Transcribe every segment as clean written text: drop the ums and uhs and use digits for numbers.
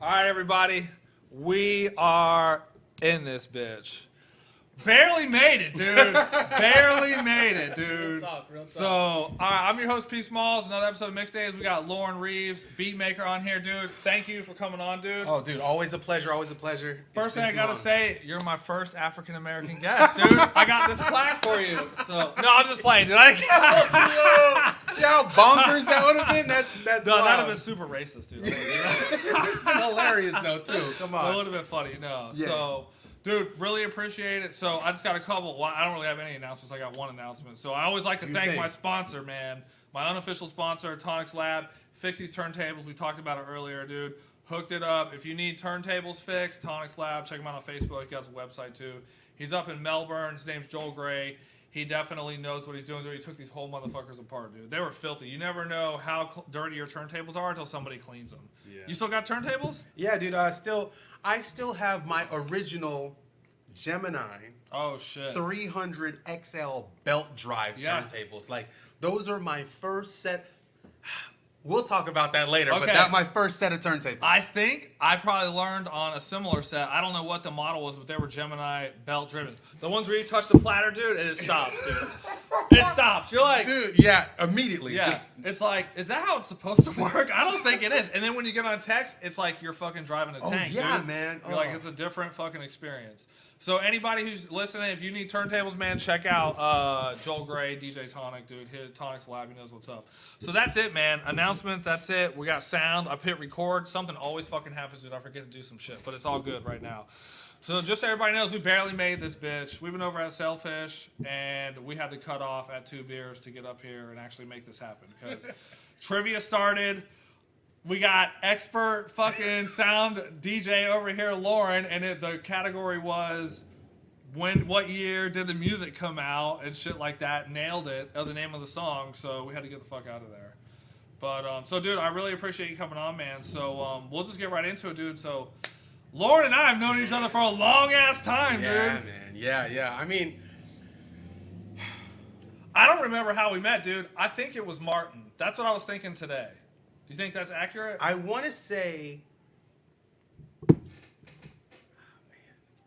All right, everybody. We are in this bitch. Barely made it, dude. Barely made it, dude. Real talk. So, all right, I'm your host, P. Smalls. Another episode of Mixtape. We got Loren Reeves, Beatmaica on here, dude. Thank you for coming on, dude. Oh, dude, always a pleasure, always a pleasure. First thing I gotta say, you're my first African-American guest, dude. I got this plaque for you. So, no, I'm just playing, dude. Yeah, how bonkers that would have been. That's No, wild. that'd have been super racist, dude. Hilarious though, too. Come on. It would have been funny, no. Yeah. So, dude, really appreciate it. So, I just got a couple. Well, I don't really have any announcements. I got one announcement. So, I always like to thank my sponsor, man. My unofficial sponsor, Tonics Lab. Fix these turntables. We talked about it earlier, dude. Hooked it up. If you need turntables fixed, Tonics Lab. Check him out on Facebook. He has a website, too. He's up in Melbourne. His name's Joel Gray. He definitely knows what he's doing, dude. He took these whole motherfuckers apart, dude. They were filthy. You never know how dirty your turntables are until somebody cleans them. Yeah. You still got turntables? Yeah, dude. I still have my original Gemini. Oh shit. 300 XL belt drive turntables. Like those are my first set. We'll talk about that later, but that's my first set of turntables. I think I probably learned on a similar set. I don't know what the model was, but they were Gemini belt driven. The ones where you touch the platter, dude, and it stops, dude. It stops. You're like, dude, yeah, immediately. Yeah. It's like, is that how it's supposed to work? I don't think it is. And then when you get on text, it's like you're fucking driving a tank, yeah, dude. man. You're like, it's a different fucking experience. So anybody who's listening, if you need turntables, man, check out Joel Gray, DJ Tonic, dude. His Tonics Lab, he knows what's up. So that's it, man. Announcements, that's it. We got sound. I hit record. Something always fucking happens, dude. I forget to do some shit, but it's all good right now. So just so everybody knows, we barely made this bitch. We've been over at Sailfish, and we had to cut off at 2 beers to get up here and actually make this happen. Because trivia started. We got expert fucking sound DJ over here, Loren, and the category was what year did the music come out and shit like that. Nailed it, the name of the song, so we had to get the fuck out of there. But, so dude, I really appreciate you coming on, man. So, we'll just get right into it, dude. So, Loren and I have known each other for a long-ass time, dude. Yeah, man. Yeah. I mean, I don't remember how we met, dude. I think it was Martin. That's what I was thinking today. Do you think that's accurate? I want to say, oh, man,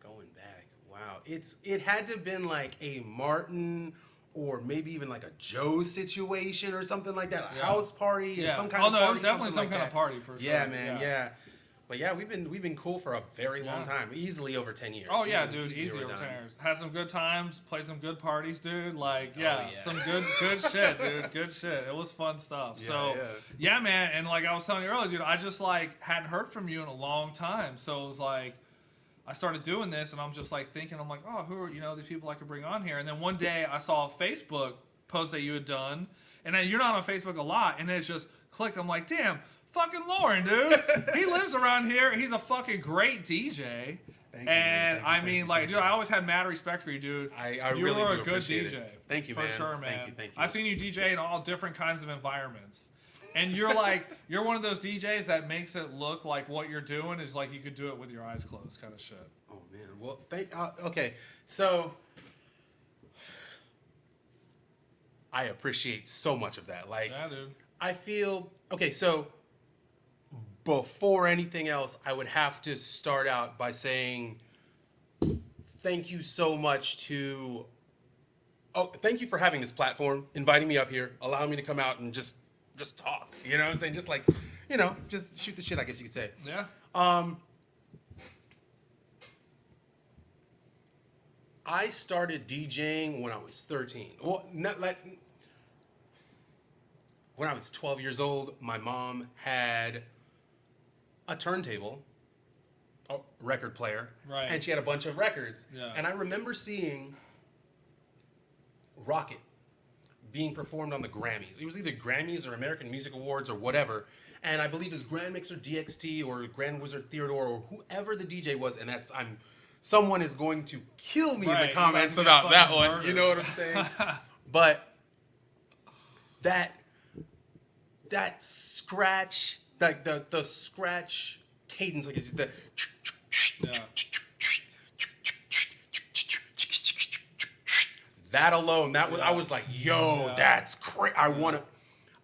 going back, wow, it had to have been like a Martin or maybe even like a Joe situation or something like that, a house party, some kind of party. Oh no, it was definitely some kind of party for sure. Yeah, man, yeah. But yeah, we've been cool for a very long time, easily over 10 years. Oh yeah, dude, easy over 10 years. Had some good times, played some good parties, dude. Like some good shit, dude. Good shit. It was fun stuff. Yeah, man. And like I was telling you earlier, dude, I just like hadn't heard from you in a long time. So it was like I started doing this, and I'm just like thinking, I'm like, oh, who are these people I could bring on here? And then one day I saw a Facebook post that you had done, and then you're not on Facebook a lot, and then it just clicked. I'm like, damn. Fucking Loren, dude. He lives around here. He's a fucking great DJ. Thank you, I mean, like, dude, I always had mad respect for you, dude. I you really were do a good DJ. It. Thank you, for man. Sure, man. Thank you. I've seen you DJ in all different kinds of environments. And you're you're one of those DJs that makes it look like what you're doing is like you could do it with your eyes closed kind of shit. Oh, man. Well, okay. So, I appreciate so much of that. Like, yeah, dude. I feel, okay, so before anything else, I would have to start out by saying thank you so much thank you for having this platform, inviting me up here, allowing me to come out and just talk. You know what I'm saying? Just like, just shoot the shit, I guess you could say. Yeah. I started DJing when I was 13. Well, when I was 12 years old, my mom had a turntable, a record player, right, and she had a bunch of records. Yeah. And I remember seeing Rocket being performed on the Grammys. It was either Grammys or American Music Awards or whatever. And I believe it was Grand Mixer DXT or Grand Wizard Theodore or whoever the DJ was. And someone is going to kill me in the comments about that one. Murdered. You know what I'm saying? But that scratch, like the scratch cadence, like it's the that alone, I was like, yo, that's crazy.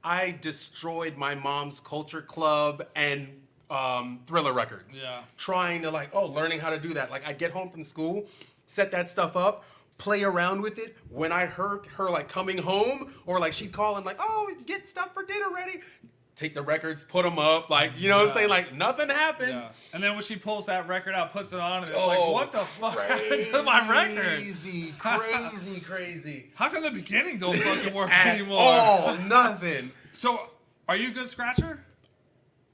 I destroyed my mom's culture club, and Thriller records. Yeah. Trying to learning how to do that. Like I'd get home from school, set that stuff up, play around with it. When I heard her like coming home, or like she'd call and like, oh, get stuff for dinner ready. Take the records, put them up, like, you know what I'm saying? Like, nothing happened. Yeah. And then when she pulls that record out, puts it on, and it's like, what the fuck happened to my record? Crazy. How come the beginning don't fucking work anymore? Oh, nothing. So, are you a good scratcher?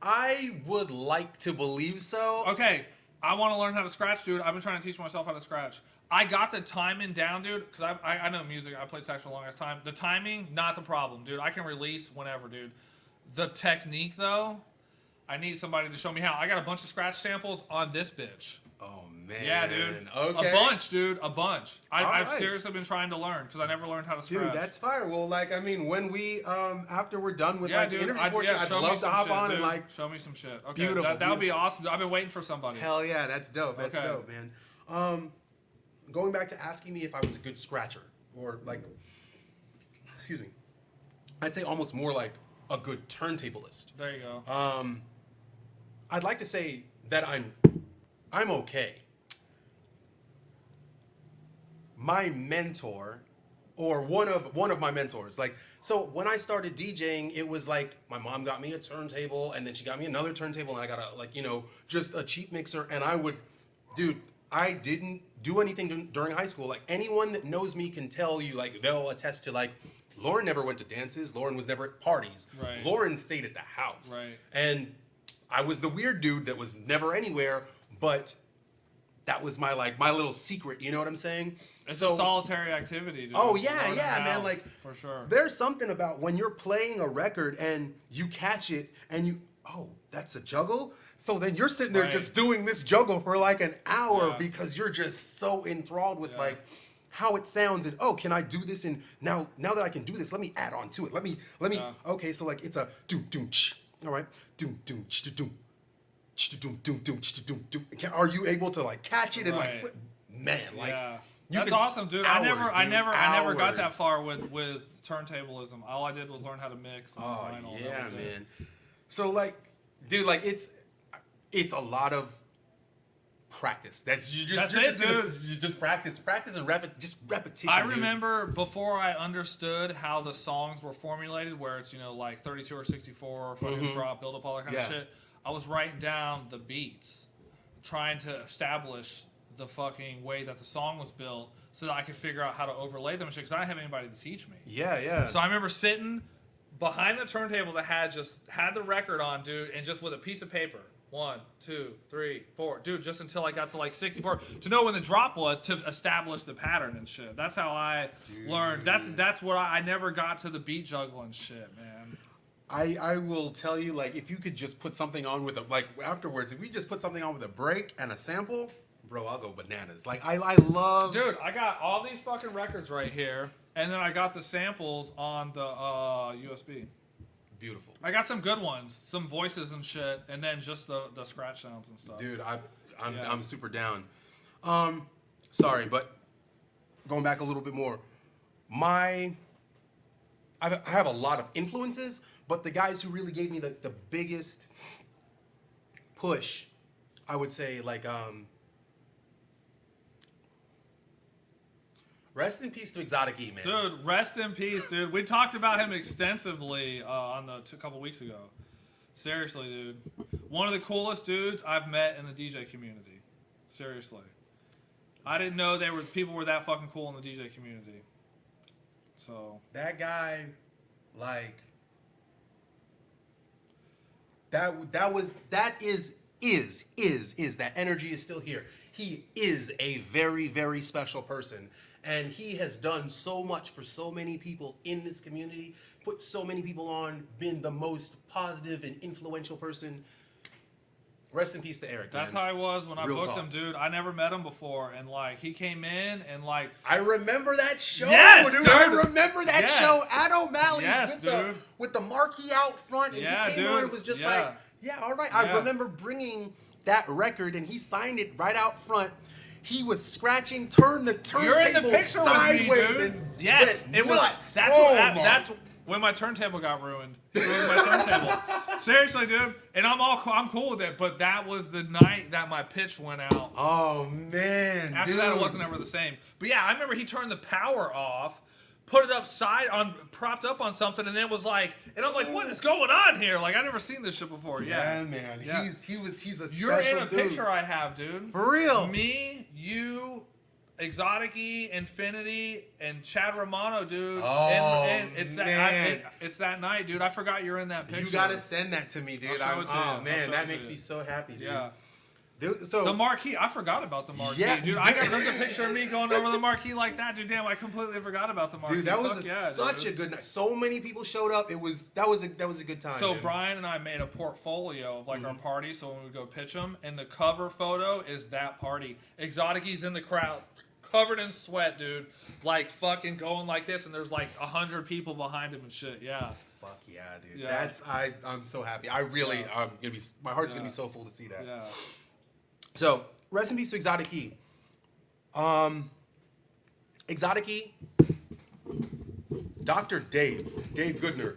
I would like to believe so. Okay, I want to learn how to scratch, dude. I've been trying to teach myself how to scratch. I got the timing down, dude, because I know music. I played sax for the longest time. The timing, not the problem, dude. I can release whenever, dude. The technique, though, I need somebody to show me how. I got a bunch of scratch samples on this bitch. Oh, man. Yeah, dude. Okay. A bunch, dude. A bunch. I've right. seriously been trying to learn because I never learned how to scratch. Dude, that's fire. Well, like, I mean, when we, after we're done with, yeah, the dude, interview portion, I'd love to hop on dude. and, like... Show me some shit. Okay, Beautiful. That would be awesome. I've been waiting for somebody. Hell yeah, that's dope. That's Okay. dope, man. Going back to asking me if I was a good scratcher, or, like... Excuse me. I'd say almost more like a good turntablist. There you go. I'd like to say that I'm okay. My mentor, or one of my mentors, like, so when I started DJing, it was like my mom got me a turntable, and then she got me another turntable, and I got just a cheap mixer, and I didn't do anything during high school. Like, anyone that knows me can tell you, like, they'll attest to, like, Loren never went to dances. Loren was never at parties. Right. Loren stayed at the house. Right. And I was the weird dude that was never anywhere, but that was my little secret, you know what I'm saying? It's a solitary activity, dude. Oh, yeah, Learning yeah, how, man, like, for sure. There's something about when you're playing a record and you catch it and that's a juggle? So then you're sitting there Right. just doing this juggle for like an hour Yeah. because you're just so enthralled with Yeah. like how it sounds, and can I do this? And now that I can do this, let me add on to it. Let me. Yeah. Okay, so like it's a doom doom ch. All right, doom doom ch doom, ch doom doom doom ch doom doom. Are you able to like catch it and Right. like, man, like Yeah. you That's can awesome, dude. hours, I never got that hours. far with turntablism. All I did was learn how to mix. And Oh vinyl. yeah, That was it. man. So like, dude, like it's a lot of practice. That's it, you just practice and repetition. I dude. remember before I understood how the songs were formulated, where it's like 32 or 64, fucking drop, build up, all that kind of Yeah. shit. I was writing down the beats, trying to establish the fucking way that the song was built, so that I could figure out how to overlay them and shit. Because I didn't have anybody to teach me. Yeah. So I remember sitting behind the turntable that had the record on, dude, and just with a piece of paper. 1, 2, 3, 4, dude, just until I got to like 64 to know when the drop was, to establish the pattern and shit. That's how I learned. That's what I never got to the beat juggling shit, man. I will tell you, like, if you could just put something on with afterwards, if we just put something on with a break and a sample, bro, I'll go bananas. Like, I love... Dude, I got all these fucking records right here, and then I got the samples on the USB. Beautiful. I got some good ones, some voices and shit, and then just the scratch sounds and stuff. Dude, I'm super down. Sorry, but going back a little bit more, I have a lot of influences, but the guys who really gave me the biggest push, I would say, like, rest in peace to Exotic E, man. Dude, rest in peace, dude. We talked about him extensively on a couple weeks ago. Seriously, dude. One of the coolest dudes I've met in the DJ community. Seriously. I didn't know people were that fucking cool in the DJ community. So That guy, like, that energy is still here. He is a very, very special person. And he has done so much for so many people in this community, put so many people on, been the most positive and influential person. Rest in peace to Eric. that's man. how I was when I Real booked talk. him, dude. I never met him before, and like he came in and like I remember that show. Yes, dude. dude. I remember that Yes. show at O'Malley's Yes, dude. with the marquee out front. And Yeah, he came dude. on and was just Yeah. like, yeah, all right. I Yeah. remember bringing that record, and he signed it right out front. He was scratching, turned the You're in the turntable picture with me, sideways, dude. and Yes, went it was. nuts. That's Oh what, my that's when my turntable got ruined. Ruined my turntable. Seriously, dude. And I'm cool with it. But that was the night that my pitch went out. Oh man. After that, it wasn't ever the same. But yeah, I remember he turned the power off, put it propped up on something, and then was like, and I'm like, what is going on here? Like, I've never seen this shit before. Yeah, man. Yeah. He's a You're special in a dude. picture I have, dude. For real. Me, you, Exotic-E, Infiniti, and Chad Romano, dude. Oh, and it's man. it's that night, dude. I forgot you're in that picture. You gotta send that to me, dude. I'll show it to you. Oh man, I'll that show it makes to me you. so happy, dude. Yeah. So The marquee, I forgot about the marquee, Yeah, dude. you There's a picture of me going over the marquee like that, dude. Damn, I completely forgot about the marquee. dude, that was Fuck such a good night. So many people showed up. That was a good time. So man. Brian and I made a portfolio of like our party. So when we go pitch them, and the cover photo is that party. Exotic-E's in the crowd, covered in sweat, dude. Like fucking going like this, and there's like 100 people behind him and shit. Yeah. Fuck yeah, dude. Yeah. I'm so happy. I really Yeah. my heart's Yeah. gonna be so full to see that. Yeah. So rest in peace to Exotic-E. Exotic-E, Dr. Dave Goodner,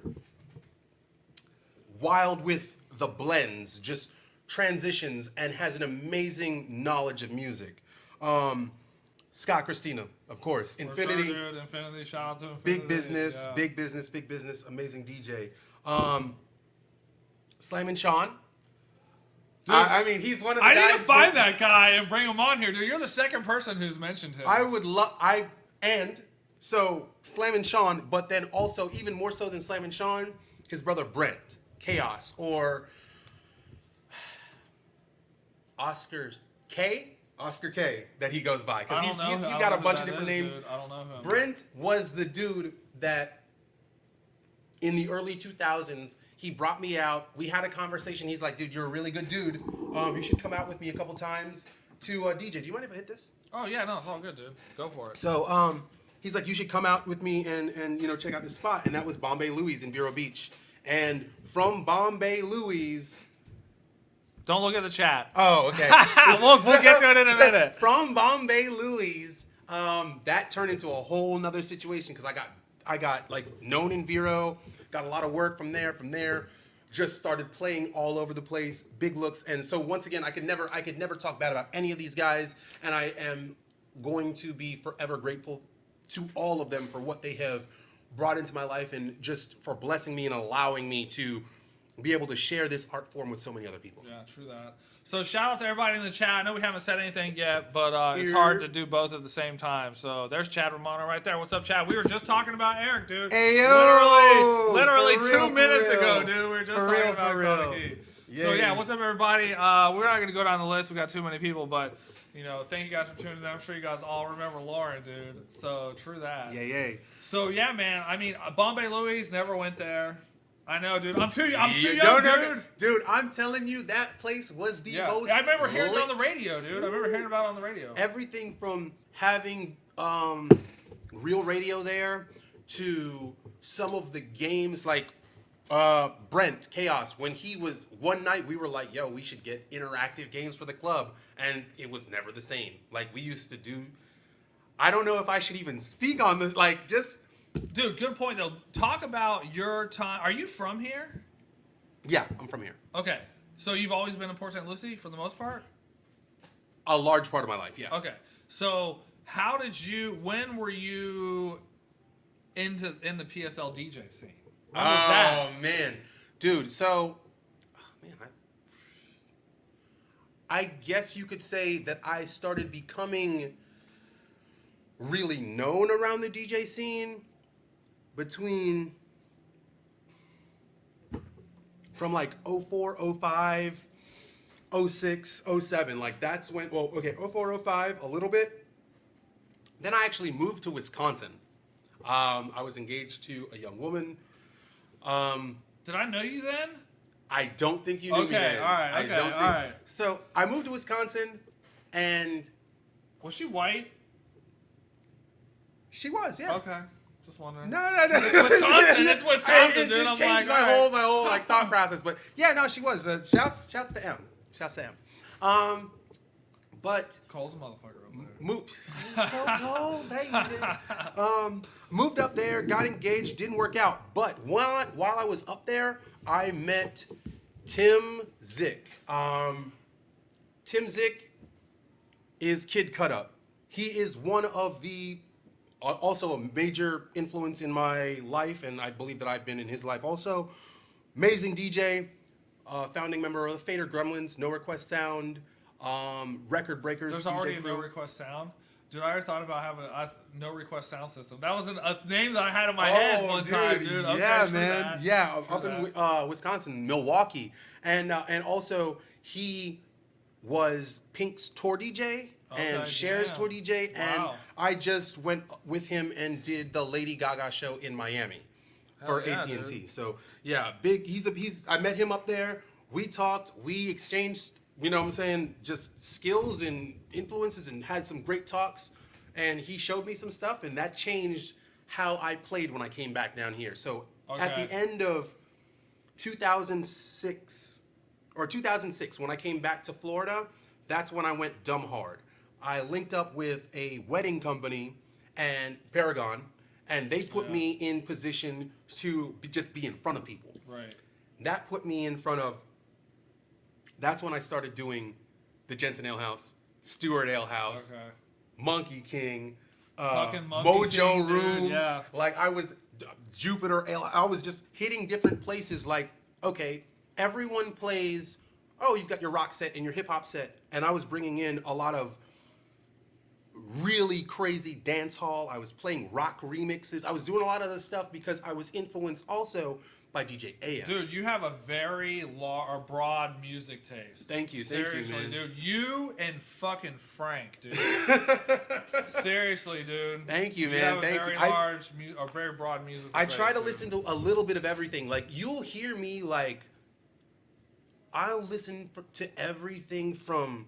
wild with the blends, just transitions, and has an amazing knowledge of music. Scott Christina, of course, For Infiniti, sure, dude. Infiniti, shout out to Infiniti. big business, Yeah. big business, amazing DJ. Slammin Shaun. Dude, I mean, he's one of the I guys need to find that guy and bring him on here, dude. You're the second person who's mentioned him. I would love, so Slammin Shaun, but then also, even more so than Slammin Shaun, his brother Brent, Chaos, or Oscar K, that he goes by. Because he's got a bunch of different names. Dude. I don't know him. Brent was the dude that, in the early 2000s, he brought me out. We had a conversation. He's like, dude, you're a really good dude. You should come out with me a couple times to DJ. Do you mind if I hit this? Oh, yeah, no, it's all good, dude. Go for it. So he's like, you should come out with me and check out this spot. And that was Bombay Louie's in Vero Beach. And from Bombay Louie's... Don't look at the chat. Oh, okay. we'll get to it in a minute. From Bombay Louie's, that turned into a whole nother situation because I got like known in Vero, got a lot of work from there, just started playing all over the place, big looks. And so once again, I could never talk bad about any of these guys. And I am going to be forever grateful to all of them for what they have brought into my life and just for blessing me and allowing me to be able to share this art form with so many other people. Yeah, true that. So shout out to everybody in the chat. I know we haven't said anything yet, but it's hard to do both at the same time. So there's Chad Romano right there. What's up, Chad? We were just talking about Eric, dude. Hey, yo! Literally For real, 2 minutes for real. ago, dude. We were just For talking real, about for real. Exotic-E. Yeah. So yeah, what's up, everybody? We're not going to go down the list. We got too many people, but thank you guys for tuning in. I'm sure you guys all remember Loren, dude. So true that. Yeah. So yeah, man. I mean, Bombay Louie's never went there. I know, dude. I'm too young, No. Dude, I'm telling you, that place was the most I remember hearing it on the lit. radio, dude. I remember hearing about it on the radio. Everything from having real radio there to some of the games like Brent, Chaos. When he was, one night we were like, yo, we should get interactive games for the club. And it was never the same. Like, we used to do, I don't know if I should even speak on this, like, just... Dude, good point, though. Talk about your time. Are you from here? Yeah, I'm from here. Okay. So you've always been in Port St. Lucie for the most part? A large part of my life, yeah. Okay. So when were you in the PSL DJ scene? When was that? Oh, man. Dude, so, I guess you could say that I started becoming really known around the DJ scene from like 04, 05, 06, 07. Like that's when, 04, 05, a little bit. Then I actually moved to Wisconsin. I was engaged to a young woman. Did I know you then? I don't think you knew me then. Okay, all right. So I moved to Wisconsin, and Was she white? she was, yeah. Okay. Just wondering. No. It's Wisconsin, dude. It I'm changed like, my all whole like thought process, but yeah, no, she was. Shouts to M. But Cole's a motherfucker up there. moved. So cold, baby. Moved up there, got engaged, didn't work out. But while I was up there, I met Tim Zick. Tim Zick is Kid Cut Up. He is one of the, also a major influence in my life, and I believe that I've been in his life also. Amazing DJ, founding member of the Fader Gremlins, No Request Sound, Record Breakers. There's DJ already a crew. No Request Sound. Dude, I already thought about having a No Request Sound system. That was a name that I had in my head one time, dude. Okay, yeah, true man. that. Yeah, True up in that. Wisconsin, Milwaukee, and also he was Pink's tour DJ and Okay, Cher's damn. tour DJ, and Wow. I just went with him and did the Lady Gaga show in Miami for Hell yeah, AT&T. dude. So yeah, big. He's. I met him up there. We talked. We exchanged. You know what I'm saying? Just skills and influences, and had some great talks. And he showed me some stuff, and that changed how I played when I came back down here. So at Okay. the end of 2006, when I came back to Florida, that's when I went dumb hard. I linked up with a wedding company and Paragon, and they put Yeah. me in position to just be in front of people. Right. That put me in front of, that's when I started doing the Jensen Ale House, Stewart Ale House, Okay. Monkey King, Fucking Monkey Mojo King, dude, Room. yeah. Like I was Jupiter Ale. I was just hitting different places. Like, okay, everyone plays. Oh, you've got your rock set and your hip hop set, and I was bringing in a lot of really crazy dance hall. I was playing rock remixes. I was doing a lot of this stuff because I was influenced also by DJ AM. Dude, you have a very broad music taste. Thank you, Seriously, man. dude. You and fucking Frank, dude. Seriously, dude. Thank you, man. You have Thank a very you. large, a very broad music. I try to listen to a little bit of everything. Like, you'll hear me, like, I'll listen to everything from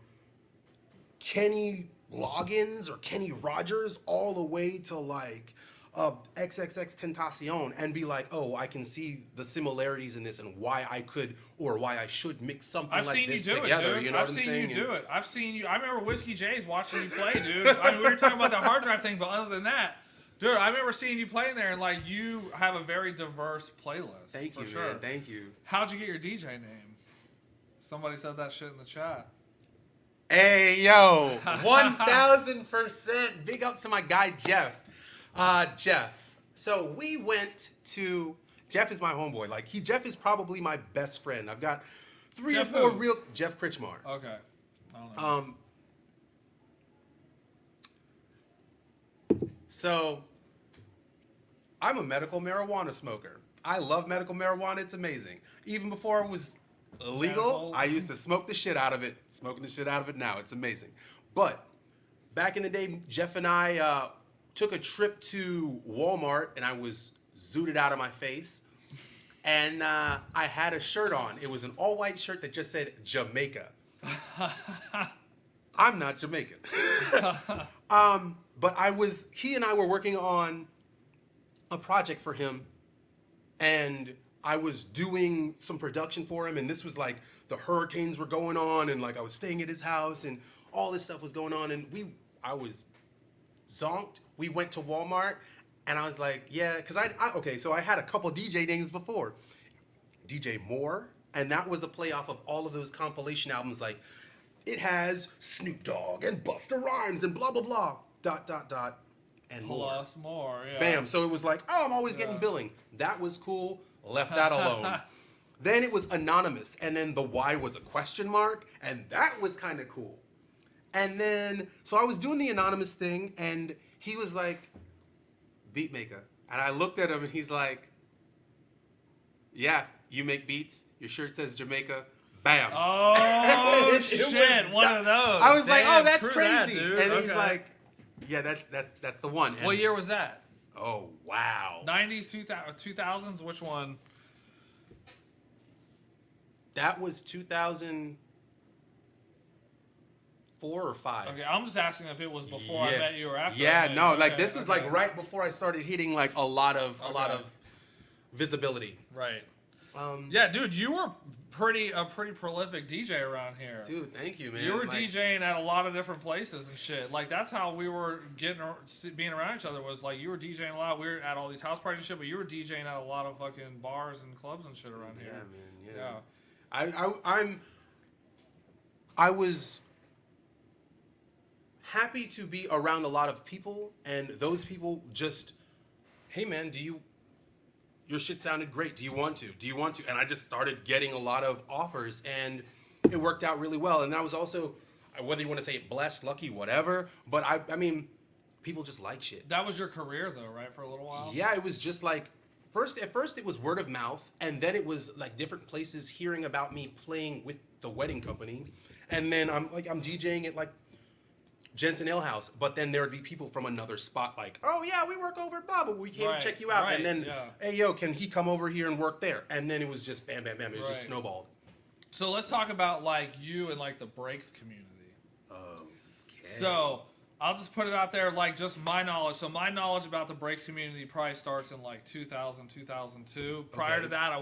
Kenny Loggins or Kenny Rogers all the way to, like, XXX Tentacion, and be like, oh, I can see the similarities in this and why I could or why I should mix something I've like seen you this do together. it, dude. You know I've what I'm seen saying? you do it. I've seen you. I remember Whiskey J's watching you play, dude. I mean, we were talking about the hard drive thing, but other than that, dude, I remember seeing you playing there, and like you have a very diverse playlist. Thank for you, sure. man. Thank you. How'd you get your DJ name? Somebody said that shit in the chat. Hey, yo, 1,000%. Big ups to my guy, Jeff. Jeff. So we went to, Jeff is my homeboy. Like, Jeff is probably my best friend. I've got three Jeff or four who? real, Jeff Kritchmar. Okay. I don't know. So I'm a medical marijuana smoker. I love medical marijuana. It's amazing. Even before it was illegal, Medical. I used to smoke the shit out of it. Smoking the shit out of it now. It's amazing. But back in the day, Jeff and I took a trip to Walmart, and I was zooted out of my face. And I had a shirt on. It was an all-white shirt that just said Jamaica. I'm not Jamaican. But he and I were working on a project for him, and I was doing some production for him, and this was like the hurricanes were going on, and like I was staying at his house, and all this stuff was going on, and I was zonked. We went to Walmart, and I was like, yeah, because so I had a couple DJ names before. DJ Moore, and that was a play off of all of those compilation albums, like, it has Snoop Dogg and Busta Rhymes and blah, blah, blah, ... and more. Plus more, yeah. Bam. So it was like, oh, I'm always getting billing. That was cool. Left that alone. Then it was anonymous, and then the Y was a question mark, and that was kind of cool. And then, so I was doing the anonymous thing, and he was like, Beatmaica. And I looked at him, and he's like, yeah, you make beats. Your shirt says Jamaica. Bam. Oh, It shit. was One that- of those. I was like, Damn, oh, that's true that, crazy. dude. And he's Okay. like, yeah, that's the one. And, What year was that? Oh, wow. 90s, 2000s? Which one? That was 2004 or 5. Okay, I'm just asking if it was before I Yeah. met you or after. Yeah, I met no, you. like Okay, this is okay. like right before I started hitting like a lot of Okay. visibility. Right. Yeah, dude, you were a pretty prolific DJ around here. Dude, thank you, man. You were Like, DJing at a lot of different places and shit. Like, that's how we were being around each other, was like, you were DJing a lot. We were at all these house parties and shit, but you were DJing at a lot of fucking bars and clubs and shit around Yeah, here. man. Yeah. I was happy to be around a lot of people, and those people just, hey man, your shit sounded great. Do you want to? Do you want to? And I just started getting a lot of offers, and it worked out really well. And I was also, whether you want to say blessed, lucky, whatever, but I mean, people just like shit. That was your career though, right? For a little while? Yeah, it was just like, at first it was word of mouth, and then it was like different places hearing about me playing with the wedding company. And then I'm DJing at like Jensen Ale House, but then there would be people from another spot like, oh yeah, we work over at Bob, but we came to check you out. And then, hey yo, can he come over here and work there? And then it was just bam, bam, bam. It was just snowballed. So let's talk about like you and like the breaks community. Okay. So I'll just put it out there, like just my knowledge. So my knowledge about the breaks community probably starts in like 2000, 2002. Prior to that,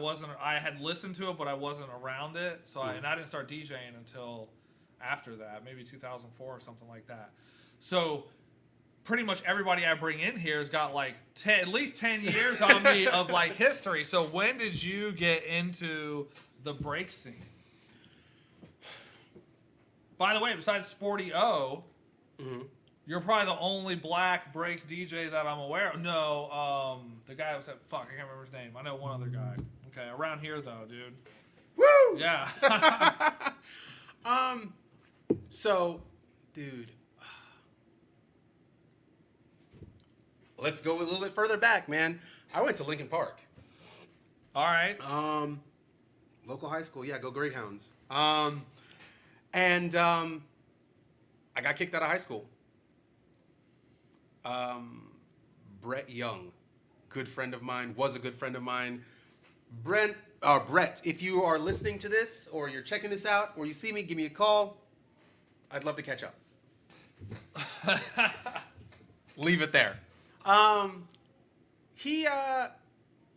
I had listened to it, but I wasn't around it. So I didn't start DJing until after that, maybe 2004 or something like that. So pretty much everybody I bring in here has got like at least 10 years on me of like history. So when did you get into the break scene? By the way, besides Sporty O, you're probably the only black breaks DJ that I'm aware of. No, the guy was at, I can't remember his name. I know one other guy. Okay, around here though, dude. Woo! Yeah. So, dude, let's go a little bit further back, man. I went to Lincoln Park. All right. Local high school, yeah, go Greyhounds. And I got kicked out of high school. Brett Young, good friend of mine, was a good friend of mine. Brett, if you are listening to this or you're checking this out or you see me, give me a call. I'd love to catch up. Leave it there. I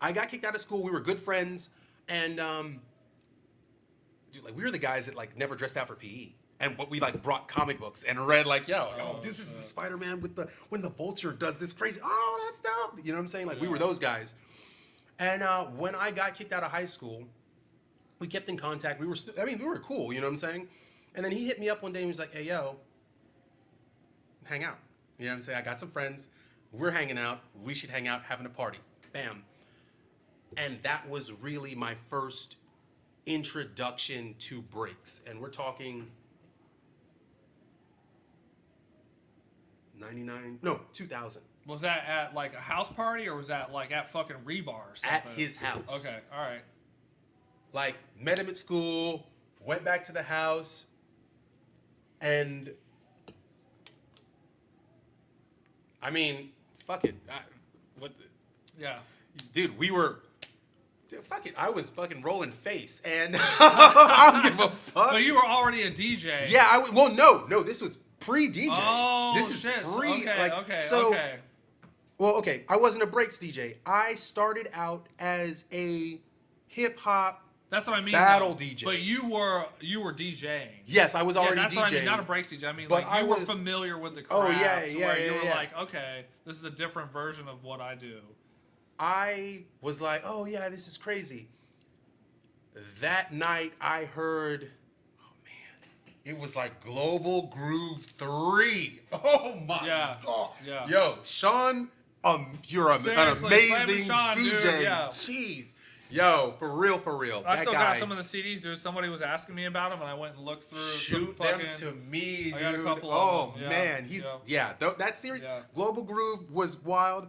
got kicked out of school. We were good friends, and dude, like we were the guys that like never dressed out for PE, and we like brought comic books and read like, this is the Spider-Man with when the Vulture does this crazy. Oh, that's dope. You know what I'm saying? Like we were those guys. And when I got kicked out of high school, we kept in contact. We were cool. You know what I'm saying? And then he hit me up one day and he was like, hey, yo, hang out. You know what I'm saying? I got some friends. We're hanging out. We should hang out, having a party. Bam. And that was really my first introduction to breaks. And we're talking 2000. Was that at like a house party or was that like at fucking Rebar or something? At his house. Okay, all right. Like, met him at school, went back to the house, and I mean, fuck it. Dude, fuck it. I was fucking rolling face, and I don't give a fuck. But you were already a DJ. Yeah, no, this was pre-DJ. Oh, this is shit. pre. Okay. Well, okay, I wasn't a breaks DJ. I started out as a hip-hop That's what I mean. battle DJ. But you were DJing. Yes, I was already that's DJing. What I mean, not a breaks DJ. I mean, but like you were familiar with the craft. Oh, yeah. You were like, okay, this is a different version of what I do. I was like, oh, yeah, this is crazy. That night, I heard, it was like Global Groove 3. Oh, my God. Yeah. Yo, Shaun, you're an amazing Shaun, DJ. Dude, yeah. Jeez. Yo, for real. I still got some of the CDs, dude. Somebody was asking me about them, and I went and looked through. Shoot them to me, dude. I got a couple of them. Man, that series, Global Groove was wild.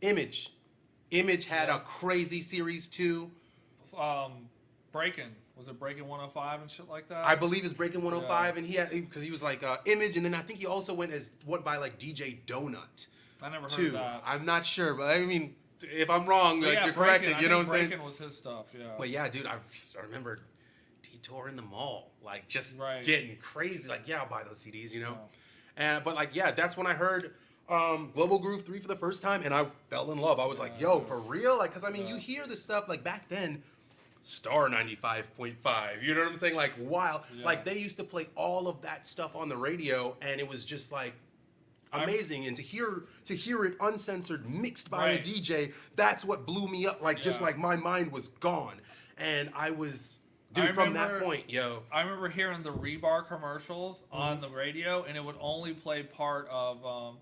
Image had a crazy series too. Breaking. Was it Breaking 105 and shit like that? I believe it's Breaking 105, and because he was like Image, and then I think he also went by like DJ Donut. I never heard of that. I'm not sure, but I mean, if I'm wrong, like you're corrected. You know what I'm saying? Breaking was his stuff. Yeah. But yeah, dude, I remember Detour in the mall, like just getting crazy. Like, I'll buy those CDs, you know. Yeah. But like, that's when I heard Global Groove 3 for the first time, and I fell in love. I was like, yo, for real? Like, because I mean, you hear this stuff like back then. Star 95.5, you know what I'm saying? Like, wild. Like, they used to play all of that stuff on the radio, and it was just like amazing. And to hear it uncensored, mixed by a DJ, that's what blew me up. Like just like my mind was gone, and I was. Dude, from that point, yo. I remember hearing the Rebar commercials on the radio, and it would only play part of,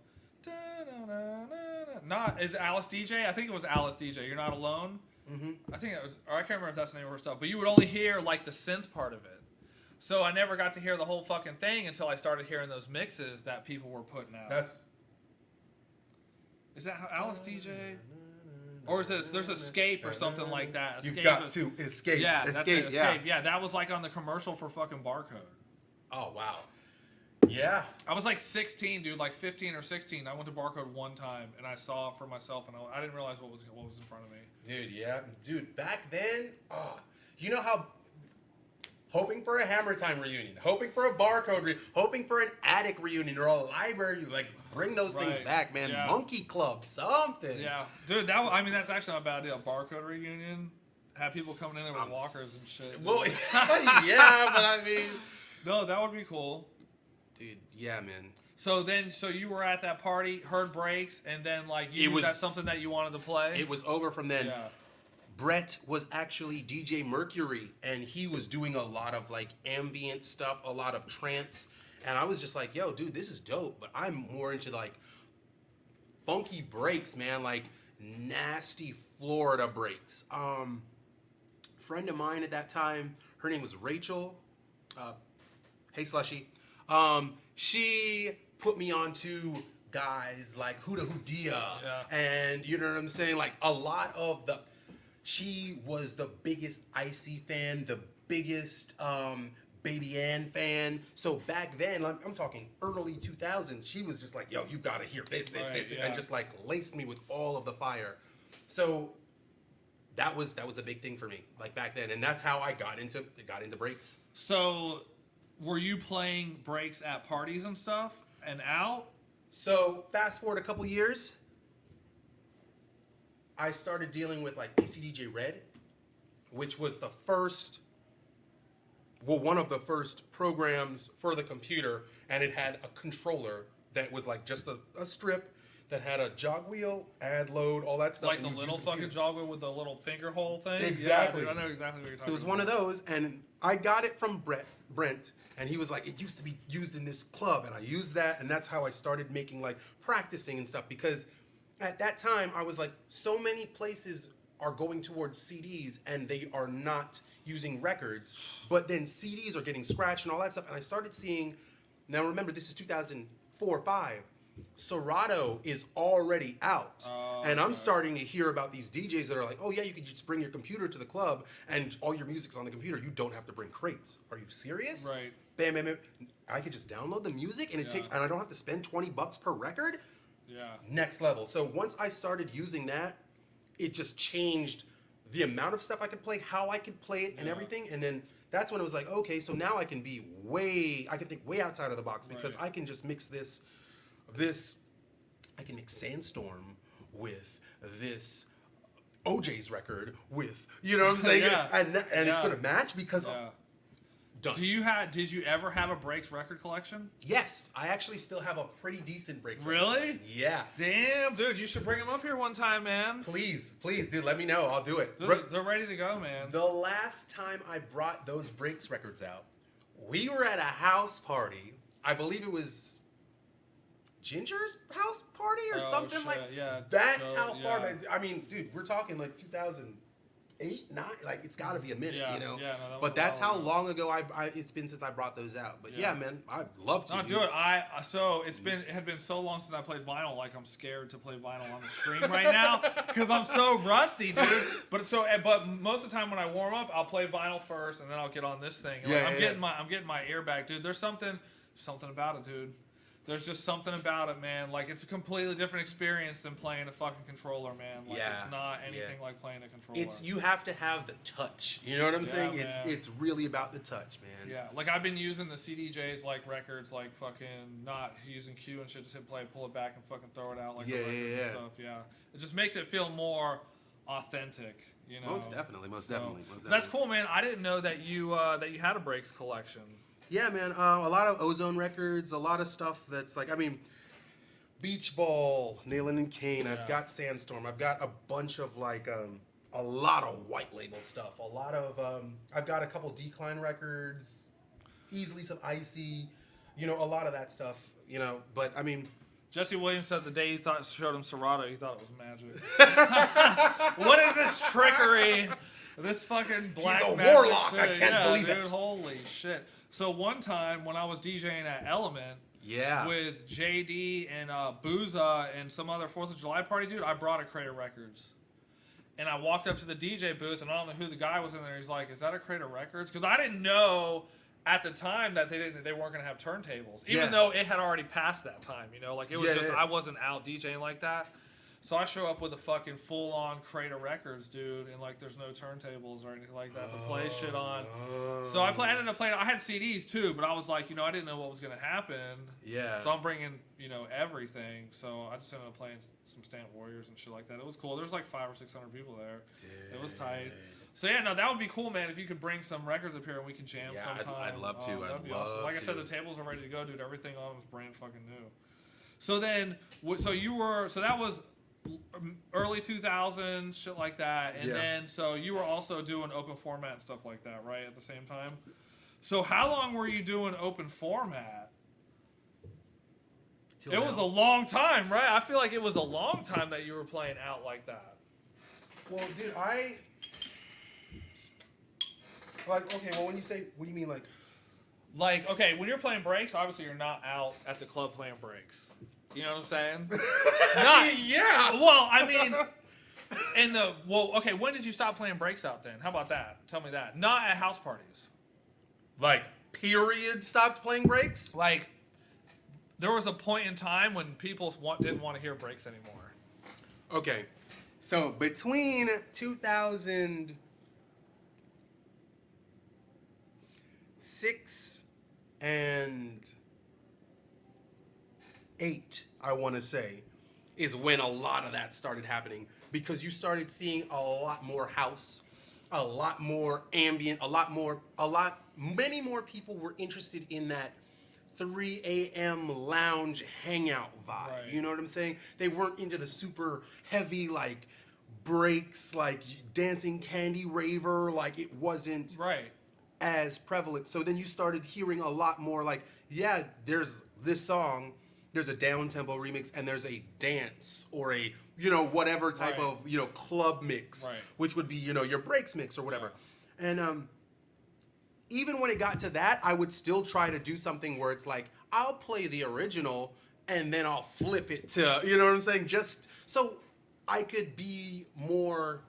is it Alice DJ? I think it was Alice DJ. You're Not Alone? I think it was, or I can't remember if that's the name of her stuff, but you would only hear, like, the synth part of it. So I never got to hear the whole fucking thing until I started hearing those mixes that people were putting out. Is that how Alice DJ? Or is this, there's Escape or something like that. Escape You've got to escape. Yeah, Escape, that's it, Escape. Yeah, that was like on the commercial for fucking Barcode. Oh, wow. Yeah. I was like 16, dude, like 15 or 16. I went to Barcode one time, and I saw it for myself, and I didn't realize what was in front of me. Dude, yeah. Dude, back then, you know how... Hoping for a Hammer Time reunion, hoping for a Barcode hoping for an Attic reunion or a library, like bring those things back, man. Yeah. Monkey Club, something. Yeah, dude, that's actually not a bad idea. Barcode reunion, have people coming in there with walkers and shit. Dude. Well, yeah, but I mean, no, that would be cool, dude. Yeah, man. So you were at that party, heard breaks, and then like that's something that you wanted to play. It was over from then. Yeah. Brett was actually DJ Mercury, and he was doing a lot of like ambient stuff, a lot of trance, and I was just like, yo, dude, this is dope, but I'm more into like funky breaks, man, like nasty Florida breaks. Friend of mine at that time, her name was Rachel. Hey, Slushy. She put me onto guys like Huda Hudia, and you know what I'm saying? Like a lot of the... She was the biggest Icy fan, the biggest Baby Ann fan. So back then, I'm talking early 2000s, she was just like, yo, you gotta hear this, and just like laced me with all of the fire. So that was a big thing for me, like back then, and that's how I got into breaks. So were you playing breaks at parties and stuff and out? So fast forward a couple years, I started dealing with like PCDJ Red, which was one of the first programs for the computer, and it had a controller that was like just a strip that had a jog wheel, add load, all that stuff. Like the little fucking jog wheel with the little finger hole thing? Exactly. Yeah, dude, I know exactly what you're talking about. It was one of those, and I got it from Brent, and he was like, it used to be used in this club, and I used that, and that's how I started making like practicing and stuff, because at that time, I was like, so many places are going towards CDs and they are not using records, but then CDs are getting scratched and all that stuff. And I started seeing, now remember, this is 2004 or 5. Serato is already out. And I'm starting to hear about these DJs that are like, oh yeah, you could just bring your computer to the club and all your music's on the computer. You don't have to bring crates. Are you serious? Right. Bam, bam, bam. I could just download the music and and I don't have to spend $20 per record. Yeah. Next level. So once I started using that, it just changed the amount of stuff I could play, how I could play it, and everything. And then that's when it was like, okay, so now I can think way outside of the box, because I can just mix this, I can mix Sandstorm with this OJ's record with, you know what I'm saying? And it's gonna match because of, done. Did you ever have a breaks record collection? Yes, I actually still have a pretty decent breaks. Really? Yeah. Damn, dude, you should bring them up here one time, man. Please, dude, let me know. I'll do it. Dude, they're ready to go, man. The last time I brought those breaks records out, we were at a house party. I believe it was Ginger's house party or something like. Yeah. That's how far. I mean, dude, we're talking like 2008, 9. Like it's got to be a minute, you know. Yeah, no, but that's how long ago it's been since I brought those out. But yeah, man, I'd love to. No, do it. It had been so long since I played vinyl. Like I'm scared to play vinyl on the stream right now because I'm so rusty, dude. But most of the time when I warm up, I'll play vinyl first and then I'll get on this thing. I'm getting my ear back, dude. There's something about it, dude. There's just something about it, man. Like, it's a completely different experience than playing a fucking controller, man. Like, it's not anything like playing a controller. You have to have the touch. You know what I'm saying? Man. It's really about the touch, man. Yeah. Like, I've been using the CDJs, like, records, like, fucking not using Q and shit. Just hit play, pull it back, and fucking throw it out, like, and stuff. Yeah. It just makes it feel more authentic, you know? Most definitely. That's cool, man. I didn't know that you had a breaks collection. Yeah, man. A lot of Ozone records, a lot of stuff that's like, I mean, Beach Ball, Nailin' and Kane. I've got Sandstorm. I've got a bunch of like a lot of white label stuff. A lot of I've got a couple Decline records, easily some Icy, you know, a lot of that stuff. You know, but I mean. Jesse Williams said the day he showed him Serato, he thought it was magic. What is this trickery? This fucking black He's a magic warlock. shit. I can't believe dude, it. Holy shit. So one time when I was DJing at Element with JayDee and Booza and some other 4th of July party, dude, I brought a crate of records. And I walked up to the DJ booth, and I don't know who the guy was in there. He's like, "Is that a crate of records?" Because I didn't know at the time that they weren't going to have turntables, even though it had already passed that time. You know, like it was I wasn't out DJing like that. So I show up with a fucking full-on crate of records, dude, and like there's no turntables or anything like that to play shit on. So I ended up playing. I had CDs too, but I was like, you know, I didn't know what was gonna happen. Yeah. So I'm bringing, you know, everything. So I just ended up playing some Stamp Warriors and shit like that. It was cool. There was like 500 or 600 people there. It was tight. So yeah, no, that would be cool, man. If you could bring some records up here and we could jam sometime. I'd love to. That'd be awesome. Like I said, the tables are ready to go, dude. Everything on them is brand fucking new. So then, so that was early 2000s, shit like that, and then so you were also doing open format and stuff like that, right? At the same time. So how long were you doing open format? It was a long time, right? I feel like it was a long time that you were playing out like that. Well, dude, okay, well, when you say, what do you mean, like, okay, when you're playing breaks, obviously you're not out at the club playing breaks. You know what I'm saying? Well, I mean, okay, when did you stop playing breaks out then? How about that? Tell me that. Not at house parties. Like, period, stopped playing breaks? Like, there was a point in time when people didn't want to hear breaks anymore. Okay, so between 2006 and 8, I want to say, is when a lot of that started happening, because you started seeing a lot more house, a lot more ambient, many more people were interested in that 3 a.m. lounge hangout vibe. Right. You know what I'm saying? They weren't into the super heavy, like, breaks, like dancing candy raver, like it wasn't as prevalent. So then you started hearing a lot more like, yeah, there's this song, there's a down tempo remix, and there's a dance or a, you know, whatever type of, you know, club mix, which would be, you know, your breaks mix or whatever. And even when it got to that, I would still try to do something where it's like, I'll play the original and then I'll flip it to, you know what I'm saying? Just so I could be more,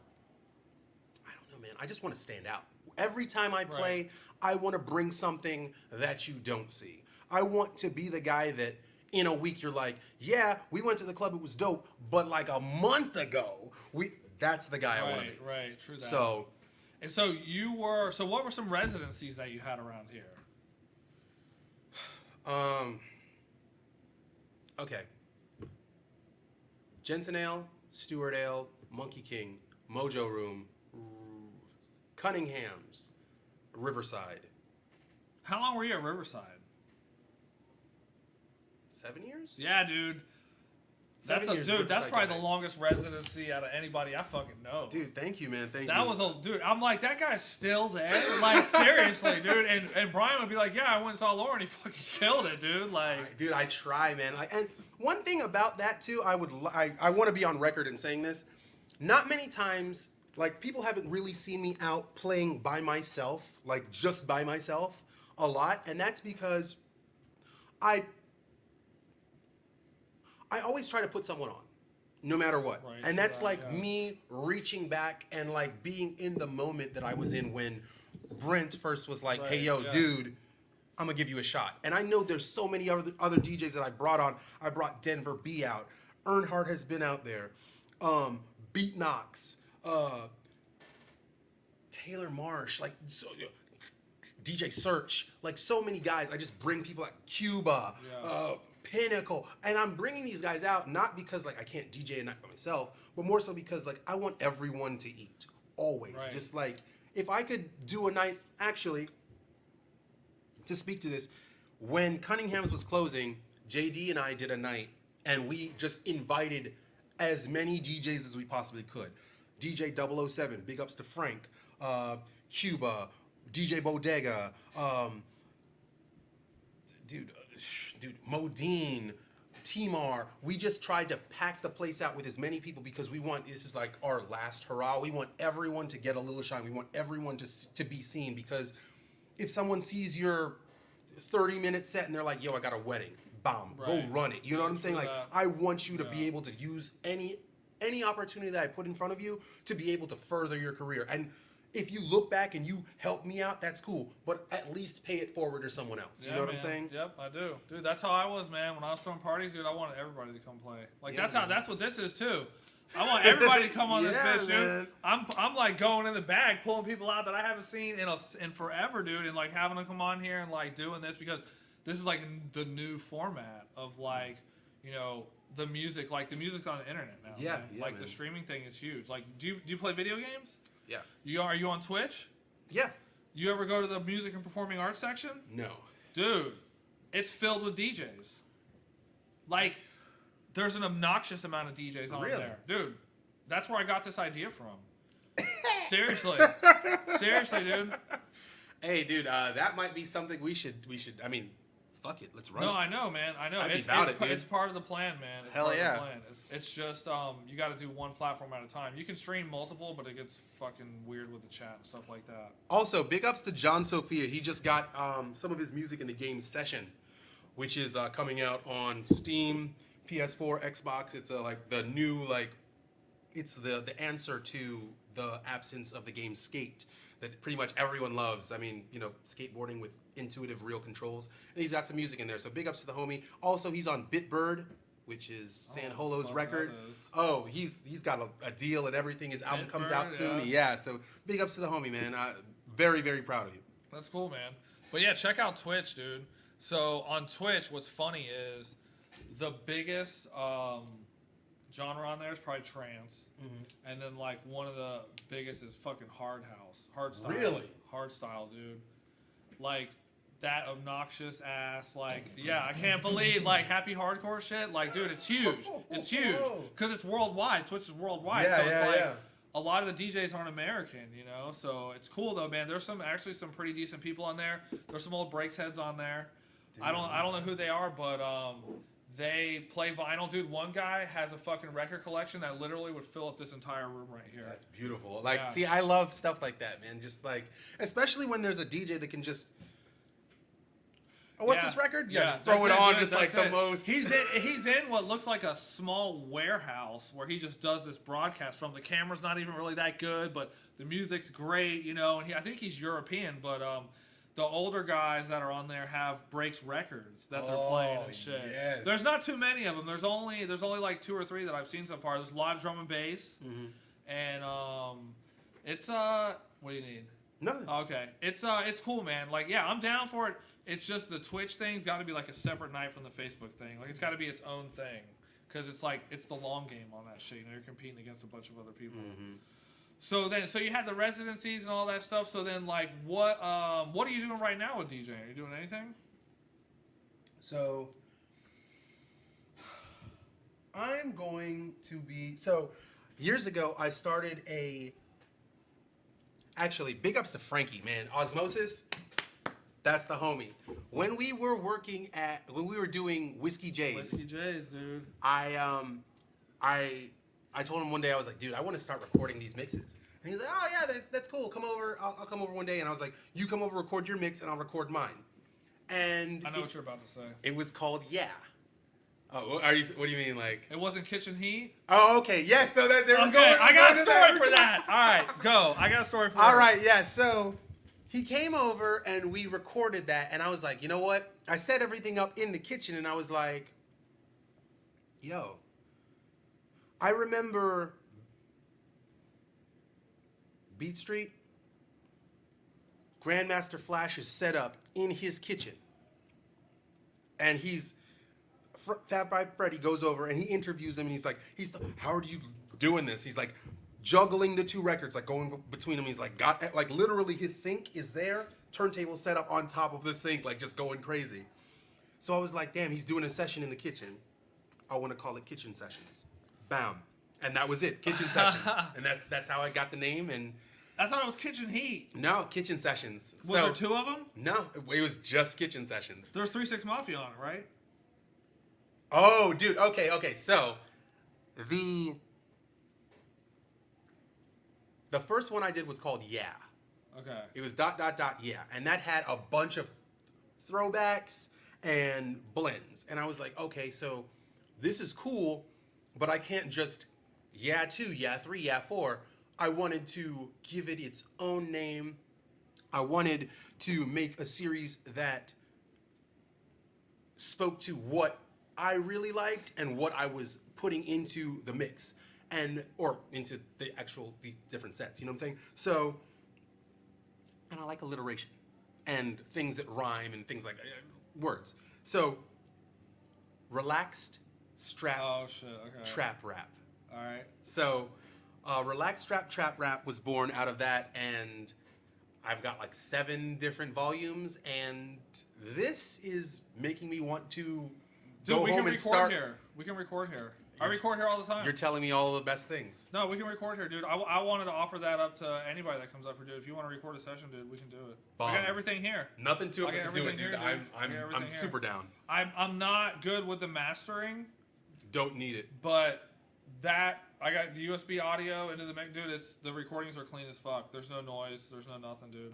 I don't know, man. I just want to stand out. Every time I play, I want to bring something that you don't see. I want to be the guy that, in a week, you're like, yeah, we went to the club, it was dope, but like a month ago, that's the guy I want to be. Right, true that. So, and so what were some residencies that you had around here? Okay. Jensen Ale, Stewart Ale, Monkey King, Mojo Room, Cunningham's, Riverside. How long were you at Riverside? 7 years? Yeah, dude. That's probably the longest residency out of anybody I fucking know. Dude, thank you, man. Thank you. That was dude. I'm like, that guy's still there. Like, seriously, dude. And Brian would be like, yeah, I went and saw Loren. He fucking killed it, dude. Like, dude, I try, man. And one thing about that too, I want to be on record in saying this. Not many times, like, people haven't really seen me out playing by myself, like just by myself, a lot, and that's because I always try to put someone on, no matter what. Right, and that's me reaching back and like being in the moment that I was in when Brent first was like, hey, yo, dude, I'm gonna give you a shot. And I know there's so many other DJs that I brought on. I brought Denver B out. Earnhardt has been out there. Beatmaica, Taylor Marsh, like, so, DJ Search, like so many guys. I just bring people like Cuba, Pinnacle, and I'm bringing these guys out not because like I can't DJ a night by myself, but more so because like I want everyone to eat always. Just like if I could do a night, actually, to speak to this, when Cunningham's was closing, JayDee and I did a night and we just invited as many DJs as we possibly could. DJ 007, big ups to Frank, Cuba, DJ Bodega, dude, Modine, Timar. We just tried to pack the place out with as many people because we want, this is like our last hurrah. We want everyone to get a little shine. We want everyone to be seen, because if someone sees your 30-minute set and they're like, yo, I got a wedding, bam, go run it. You know what I'm saying? Like, I want you to be able to use any opportunity that I put in front of you to be able to further your career. And if you look back and you help me out, that's cool. But at least pay it forward to someone else. You know what I'm saying? Yep, I do. Dude, that's how I was, man. When I was throwing parties, dude, I wanted everybody to come play. Like, that's what this is, too. I want everybody to come on this bitch, dude. I'm like going in the bag, pulling people out that I haven't seen in forever, dude, and like having them come on here and like doing this, because this is like the new format of like, you know, the music. Like, the music's on the internet now. Yeah, man. Like, the streaming thing is huge. Like, do you play video games? Yeah. Are you on Twitch? Yeah. You ever go to the music and performing arts section? No. Dude, it's filled with DJs. Like, there's an obnoxious amount of DJs on there. Dude, that's where I got this idea from. Seriously. Seriously, dude. Hey, dude, that might be something we should, I mean, fuck it, let's run it. No, I know, man. I know. It's part of the plan, man. It's Hell part yeah. of the plan. It's just, you got to do one platform at a time. You can stream multiple, but it gets fucking weird with the chat and stuff like that. Also, big ups to John Sophia. He just got some of his music in the game Session, which is coming out on Steam, PS4, Xbox. It's like the new, like, it's the answer to the absence of the game Skate that pretty much everyone loves. I mean, you know, skateboarding with intuitive, real controls. And he's got some music in there. So big ups to the homie. Also, he's on Bitbird, which is San Holo's record. Oh, he's got a deal and everything. His album comes out soon. Yeah, so big ups to the homie, man. Very, very proud of you. That's cool, man. But yeah, check out Twitch, dude. So on Twitch, what's funny is the biggest genre on there is probably trance. Mm-hmm. And then like one of the biggest is fucking hard house. Hardstyle. Really? Hardstyle, dude. Like that obnoxious ass, like, yeah, I can't believe, like, happy hardcore shit. Like, dude, it's huge. It's huge. Because it's worldwide. Twitch is worldwide. Yeah, so it's like a lot of the DJs aren't American, you know? So it's cool though, man. There's actually some pretty decent people on there. There's some old breaks heads on there. Dude. I don't know who they are, but they play vinyl. Dude, one guy has a fucking record collection that literally would fill up this entire room right here. That's beautiful. Like, see, I love stuff like that, man. Just like, especially when there's a DJ that can just, oh, what's this record? Yeah, just throw it on, just like the most. He's in what looks like a small warehouse where he just does this broadcast from. The camera's not even really that good, but the music's great, you know. And I think he's European, but the older guys that are on there have breaks records that they're playing and shit. Yes. There's not too many of them. There's only like 2 or 3 that I've seen so far. There's a lot of drum and bass, and it's what do you need? Nothing. Okay, it's cool, man. Like, yeah, I'm down for it. It's just the Twitch thing's got to be like a separate night from the Facebook thing. Like, it's got to be its own thing, because it's like it's the long game on that shit. You know, you're competing against a bunch of other people. So you had the residencies and all that stuff. So then, like, what are you doing right now with DJing? Are you doing anything? So I'm going to be, so years ago I started actually, big ups to Frankie, man. Osmosis, that's the homie. When we were doing Whiskey J's. Whiskey J's, dude. I told him one day, I was like, dude, I want to start recording these mixes. And he was like, oh yeah, that's cool. Come over. I'll come over one day. And I was like, you come over, record your mix, and I'll record mine. And I know what you're about to say. It was called Yeah. Oh, what do you mean, like? It wasn't Kitchen Heat? Oh, okay. Yes, so there we go. Okay, I got a story for that. All right, go. I got a story for that. All right, yeah. So he came over and we recorded that, and I was like, you know what? I set everything up in the kitchen, and I was like, yo, I remember Beat Street. Grandmaster Flash is set up in his kitchen, and Fat Boy Freddy goes over and he interviews him, and he's like, how are you doing this? He's like juggling the 2 records, like going between them. He's like, literally his sink is there, turntable set up on top of the sink, like just going crazy. So I was like, damn, he's doing a session in the kitchen. I want to call it Kitchen Sessions. Bam. And that was it, Kitchen Sessions. And that's how I got the name. And I thought it was Kitchen Heat. no, Kitchen Sessions. Was there two of them? No, it was just Kitchen Sessions. There's 3 6 Mafia on it, right? Oh, dude. Okay. So the first one I did was called Yeah. Okay. It was ... Yeah, and that had a bunch of throwbacks and blends. And I was like, okay, so this is cool, but I can't just Yeah 2, Yeah 3, Yeah 4. I wanted to give it its own name. I wanted to make a series that spoke to what I really liked and what I was putting into the mix or into these different sets, you know what I'm saying? So, and I like alliteration and things that rhyme and things like words. So, relaxed strap trap rap. All right. So, relaxed strap trap rap was born out of that, and I've got like 7 different volumes, and this is making me want to go home and start. We can record here. I record here all the time. You're telling me all the best things. No, we can record here, dude. I wanted to offer that up to anybody that comes up here, dude. If you want to record a session, dude, we can do it. Bomb. I got everything here. Nothing to it but to do it, dude. Here, I'm super down. I'm not good with the mastering. Don't need it. But I got the USB audio into the mic, dude. The recordings are clean as fuck. There's no noise. There's no nothing, dude.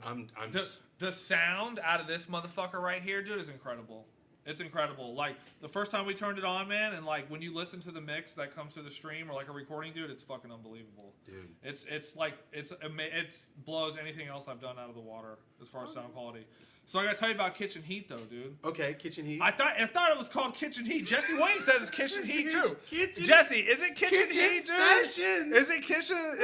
The sound out of this motherfucker right here, dude, is incredible. It's incredible. Like, the first time we turned it on, man, and like when you listen to the mix that comes to the stream or like a recording, dude, it's fucking unbelievable. Dude. It blows anything else I've done out of the water as far as sound quality. So I gotta tell you about Kitchen Heat, though, dude. Okay, Kitchen Heat. I thought it was called Kitchen Heat. Jesse Williams says it's Kitchen Heat too. Jesse, is it Kitchen Heat, dude? Sessions. Is it Kitchen? Look,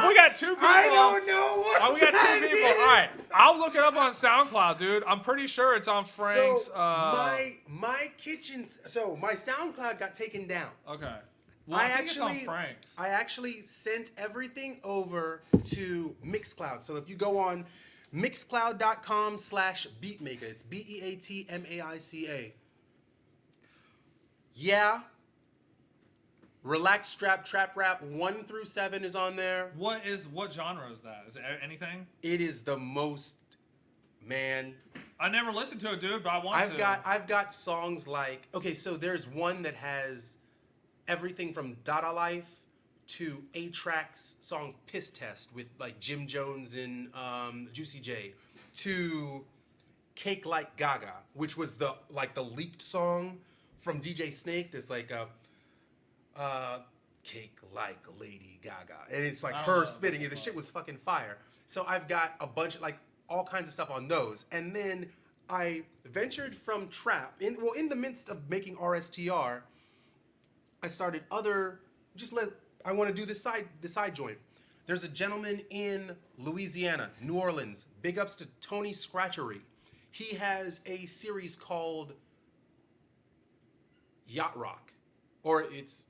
we got 2 people. I don't know what. We got 2 that people. is. All right, I'll look it up on SoundCloud, dude. I'm pretty sure it's on Frank's. So my kitchen. So my SoundCloud got taken down. Okay. Well, I think it's on Frank's. I actually sent everything over to Mixcloud. So if you go on Mixcloud.com/Beatmaica. It's Beatmaica. Yeah. Relax Strap Trap Rap 1 through 7 is on there. What genre is that? Is it anything? It is the most, man. I never listened to it, dude, but I want to. I've got songs like, okay, so there's one that has everything from Dada Life to A-Track's song Piss Test with like Jim Jones and Juicy J, to Cake Like Gaga, which was the leaked song from DJ Snake. There's like a Cake Like Lady Gaga, and it's like her spitting it. The shit was fucking fire. So I've got a bunch of like all kinds of stuff on those, and then I ventured from trap in the midst of making RSTR. I started I want to do this side joint. There's a gentleman in Louisiana, New Orleans. Big ups to Tony Scratchery. He has a series called Yacht Rock, or it's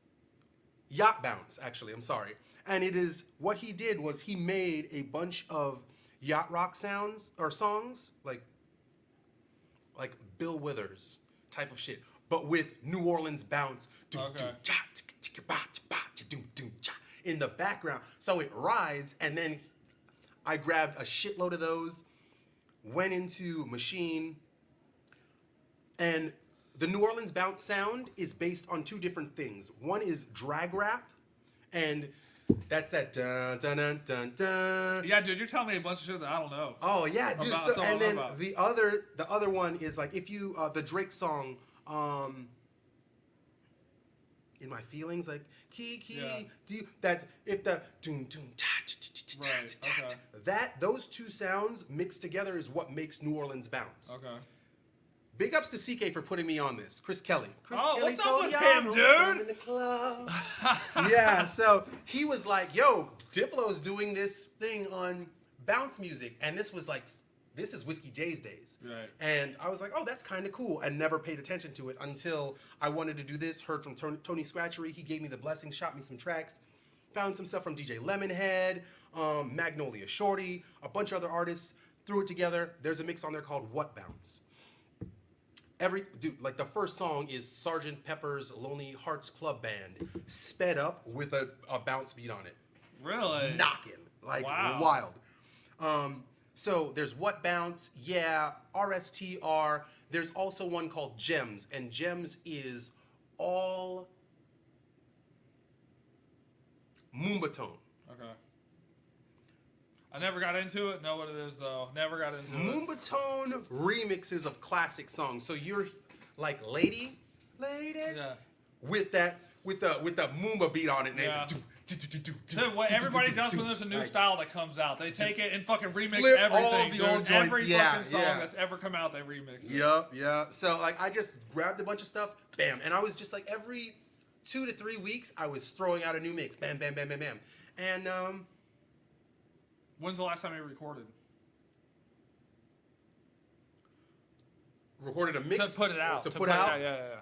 Yacht Bounce, actually. I'm sorry. And it is, what he did was he made a bunch of yacht rock sounds or songs, like Bill Withers type of shit, but with New Orleans bounce. Okay. In the background, so it rides, and then I grabbed a shitload of those, went into Machine, and the New Orleans bounce sound is based on 2 different things. One is drag rap, and that's that dun dun dun dun dun. Yeah, dude, you're telling me a bunch of shit that I don't know. Oh yeah, dude. And then the other one is like, if you the Drake song, In My Feelings, like do you, that if the those 2 sounds mixed together is what makes New Orleans bounce. Okay. Big ups to CK for putting me on this. Chris Kelly. What's up with him, dude? In the club. Yeah, so he was like, yo, Diplo's doing this thing on bounce music, and this is Whiskey J's days. Right. And I was like, oh, that's kind of cool, and never paid attention to it until I wanted to do this, heard from Tony Scratchery. He gave me the blessing, shot me some tracks, found some stuff from DJ Lemonhead, Magnolia Shorty, a bunch of other artists, threw it together. There's a mix on there called What Bounce. Like the first song is Sgt. Pepper's Lonely Hearts Club Band, sped up with a bounce beat on it. Really? Knocking. Like, wow. Wild. So there's What Bounce, yeah, RSTR. There's also one called Gems, and Gems is all Moombahton. Okay. I never got into it. Know what it is though. Never got into it. Moombahton remixes of classic songs. So you're like Lady, Yeah. with the Moomba beat on it, and Yeah. it's like, Dude, what everybody does when there's a new style that comes out, they take it and fucking remix flip everything. all the dude. old joints. Every Yeah, fucking song yeah. that's ever come out, they remix it. Yeah. So like I just grabbed a bunch of stuff, bam, and I was just like every 2 to 3 weeks I was throwing out a new mix, bam, bam, bam, bam, bam, and When's the last time you recorded? recorded a mix To put it out. To put out. Yeah.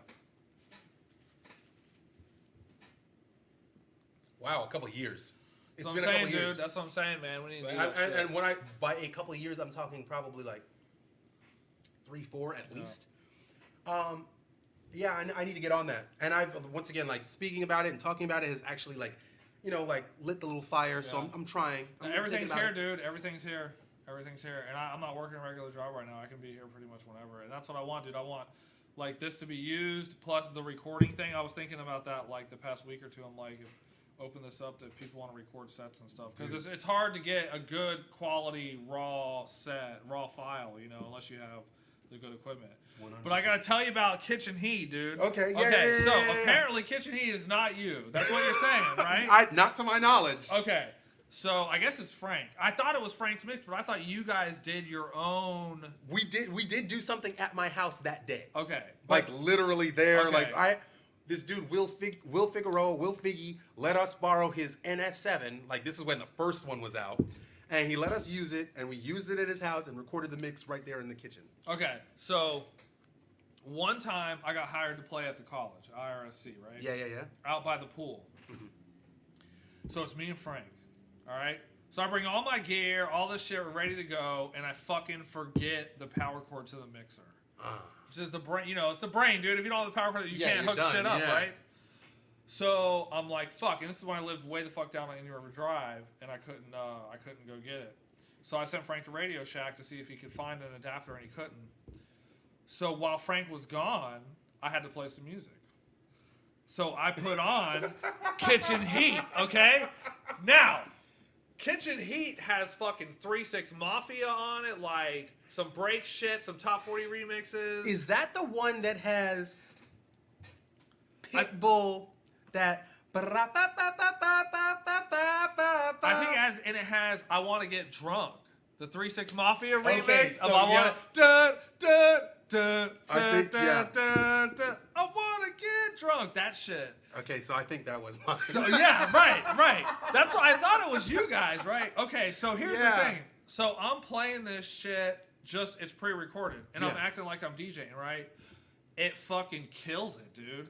Wow, a couple of years. That's what I'm saying, dude. That's what I'm saying, man. We need to do that shit. And when by a couple of years, I'm talking probably like 3, 4 at least. Yeah, I need to get on that. And I've once again like speaking about it and talking about it has actually like, like lit the little fire. So Yeah. I'm trying. Everything's here, dude. Everything's here. Everything's here. And I'm not working a regular job right now. I can be here pretty much whenever. And that's what I want, dude. I want like this to be used plus the recording thing. I was thinking about that like the past week or two. I'm like, open this up that people want to record sets and stuff because it's hard to get a good quality raw file, unless you have the good equipment. 100%. But I gotta tell you about Kitchen Heat, dude. Okay. So apparently Kitchen Heat is not you. That's what you're saying, right? Not to my knowledge. Okay. So I guess it's Frank. I thought it was Frank's mix, but I thought you guys did your own. We did do something at my house that day. Okay. Like literally there. Okay. Like this dude Will Figgy let us borrow his NS7. Like this is when the first one was out, and he let us use it, and we used it at his house and recorded the mix right there in the kitchen. Okay, so one time I got hired to play at the college, IRSC, right? Yeah. Out by the pool. Mm-hmm. So it's me and Frank, all right? So I bring all my gear, all this shit, we're ready to go, and I fucking forget the power cord to the mixer. Which is the brain, it's the brain, dude. If you don't have the power cord, you can't hook shit up, right? So I'm like, fuck, and this is when I lived way the fuck down on Indian River Drive, and I couldn't go get it. So I sent Frank to Radio Shack to see if he could find an adapter, and he couldn't. So while Frank was gone, I had to play some music. So I put on Kitchen Heat, okay? Now, Kitchen Heat has fucking 3-6 Mafia on it, like some break shit, some top 40 remixes. Is that the one that has Pitbull that? I think it has I Want to Get Drunk, the 3-6 Mafia remix. Okay, so I want to get drunk. That shit. Okay, so I think that was mine. So yeah, right. That's what I thought it was you guys, right? Okay, so here's the thing. So I'm playing this shit, it's pre-recorded, and I'm acting like I'm DJing, right? It fucking kills it, dude.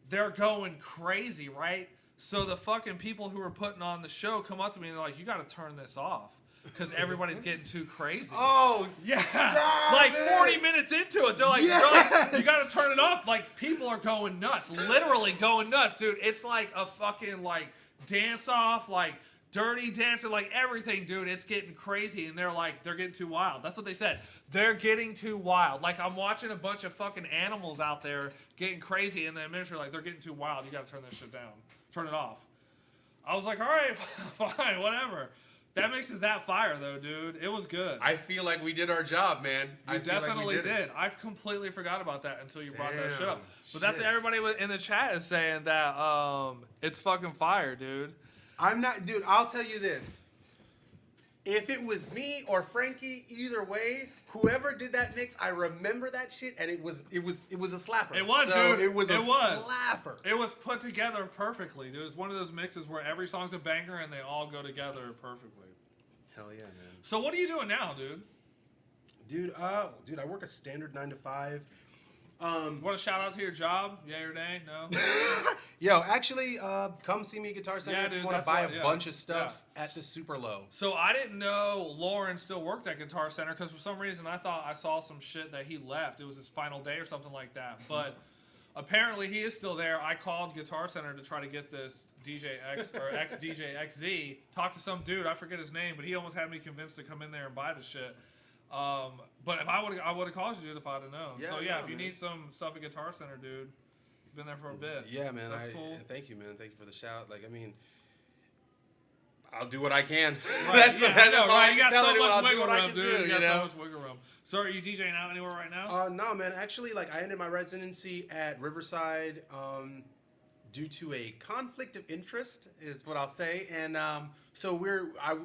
They're going crazy, right? So the fucking people who are putting on the show come up to me and they're like, "You got to turn this off because everybody's getting too crazy." Oh, yeah, stop like it. 40 minutes into it, they're like, Yes. "You got to turn it off." Like people are going nuts, literally going nuts, dude. It's like a fucking like dance off, like dirty dancing, like everything, dude. It's getting crazy, and they're getting too wild. That's what they said. They're getting too wild. Like I'm watching a bunch of fucking animals out there getting crazy, and the administrator like, they're getting too wild. You got to turn this shit down. Turn it off. I was like, all right, fine, whatever. That makes it that fire, though, dude. It was good. I feel like we did our job, man. You definitely did. I completely forgot about that until you brought that shit up. But that's shit. everybody in the chat is saying that it's fucking fire, dude. I'm not, dude. I'll tell you this. If it was me or Frankie, either way, whoever did that mix, I remember that shit, and it was a slapper. It was, so dude. It was a slapper. It was put together perfectly, dude. It's one of those mixes where every song's a banger and they all go together perfectly. Hell yeah, man. So what are you doing now, dude? Dude, I work a standard 9 to 5. Want to shout out to your job? Yay or nay? No. Yo, actually, come see me at Guitar Center Yeah, if you dude, want to that's buy what- a yeah, bunch of stuff at the super low. So I didn't know Loren still worked at Guitar Center because for some reason I thought I saw some shit that he left. It was his final day or something like that. But apparently he is still there. I called Guitar Center to try to get this DJ X or ex DJ XZ. Talked to some dude, I forget his name, but he almost had me convinced to come in there and buy the shit. But if I would have called you, dude, if I'd have known. Yeah, So yeah, no, if you man. need some stuff at Guitar Center, dude, been there for a bit. Yeah, man. That's cool. Thank you, man. Thank you for the shout. Like, I mean, I'll do what I can. Right, that's yeah, that's I know, all right? I You can got tell so anyone. much I'll do wiggle what I room, can dude. do, You got know? so much wiggle room. So are you DJing out anywhere right now? No, man. Actually, like, I ended my residency at Riverside due to a conflict of interest, is what I'll say. And so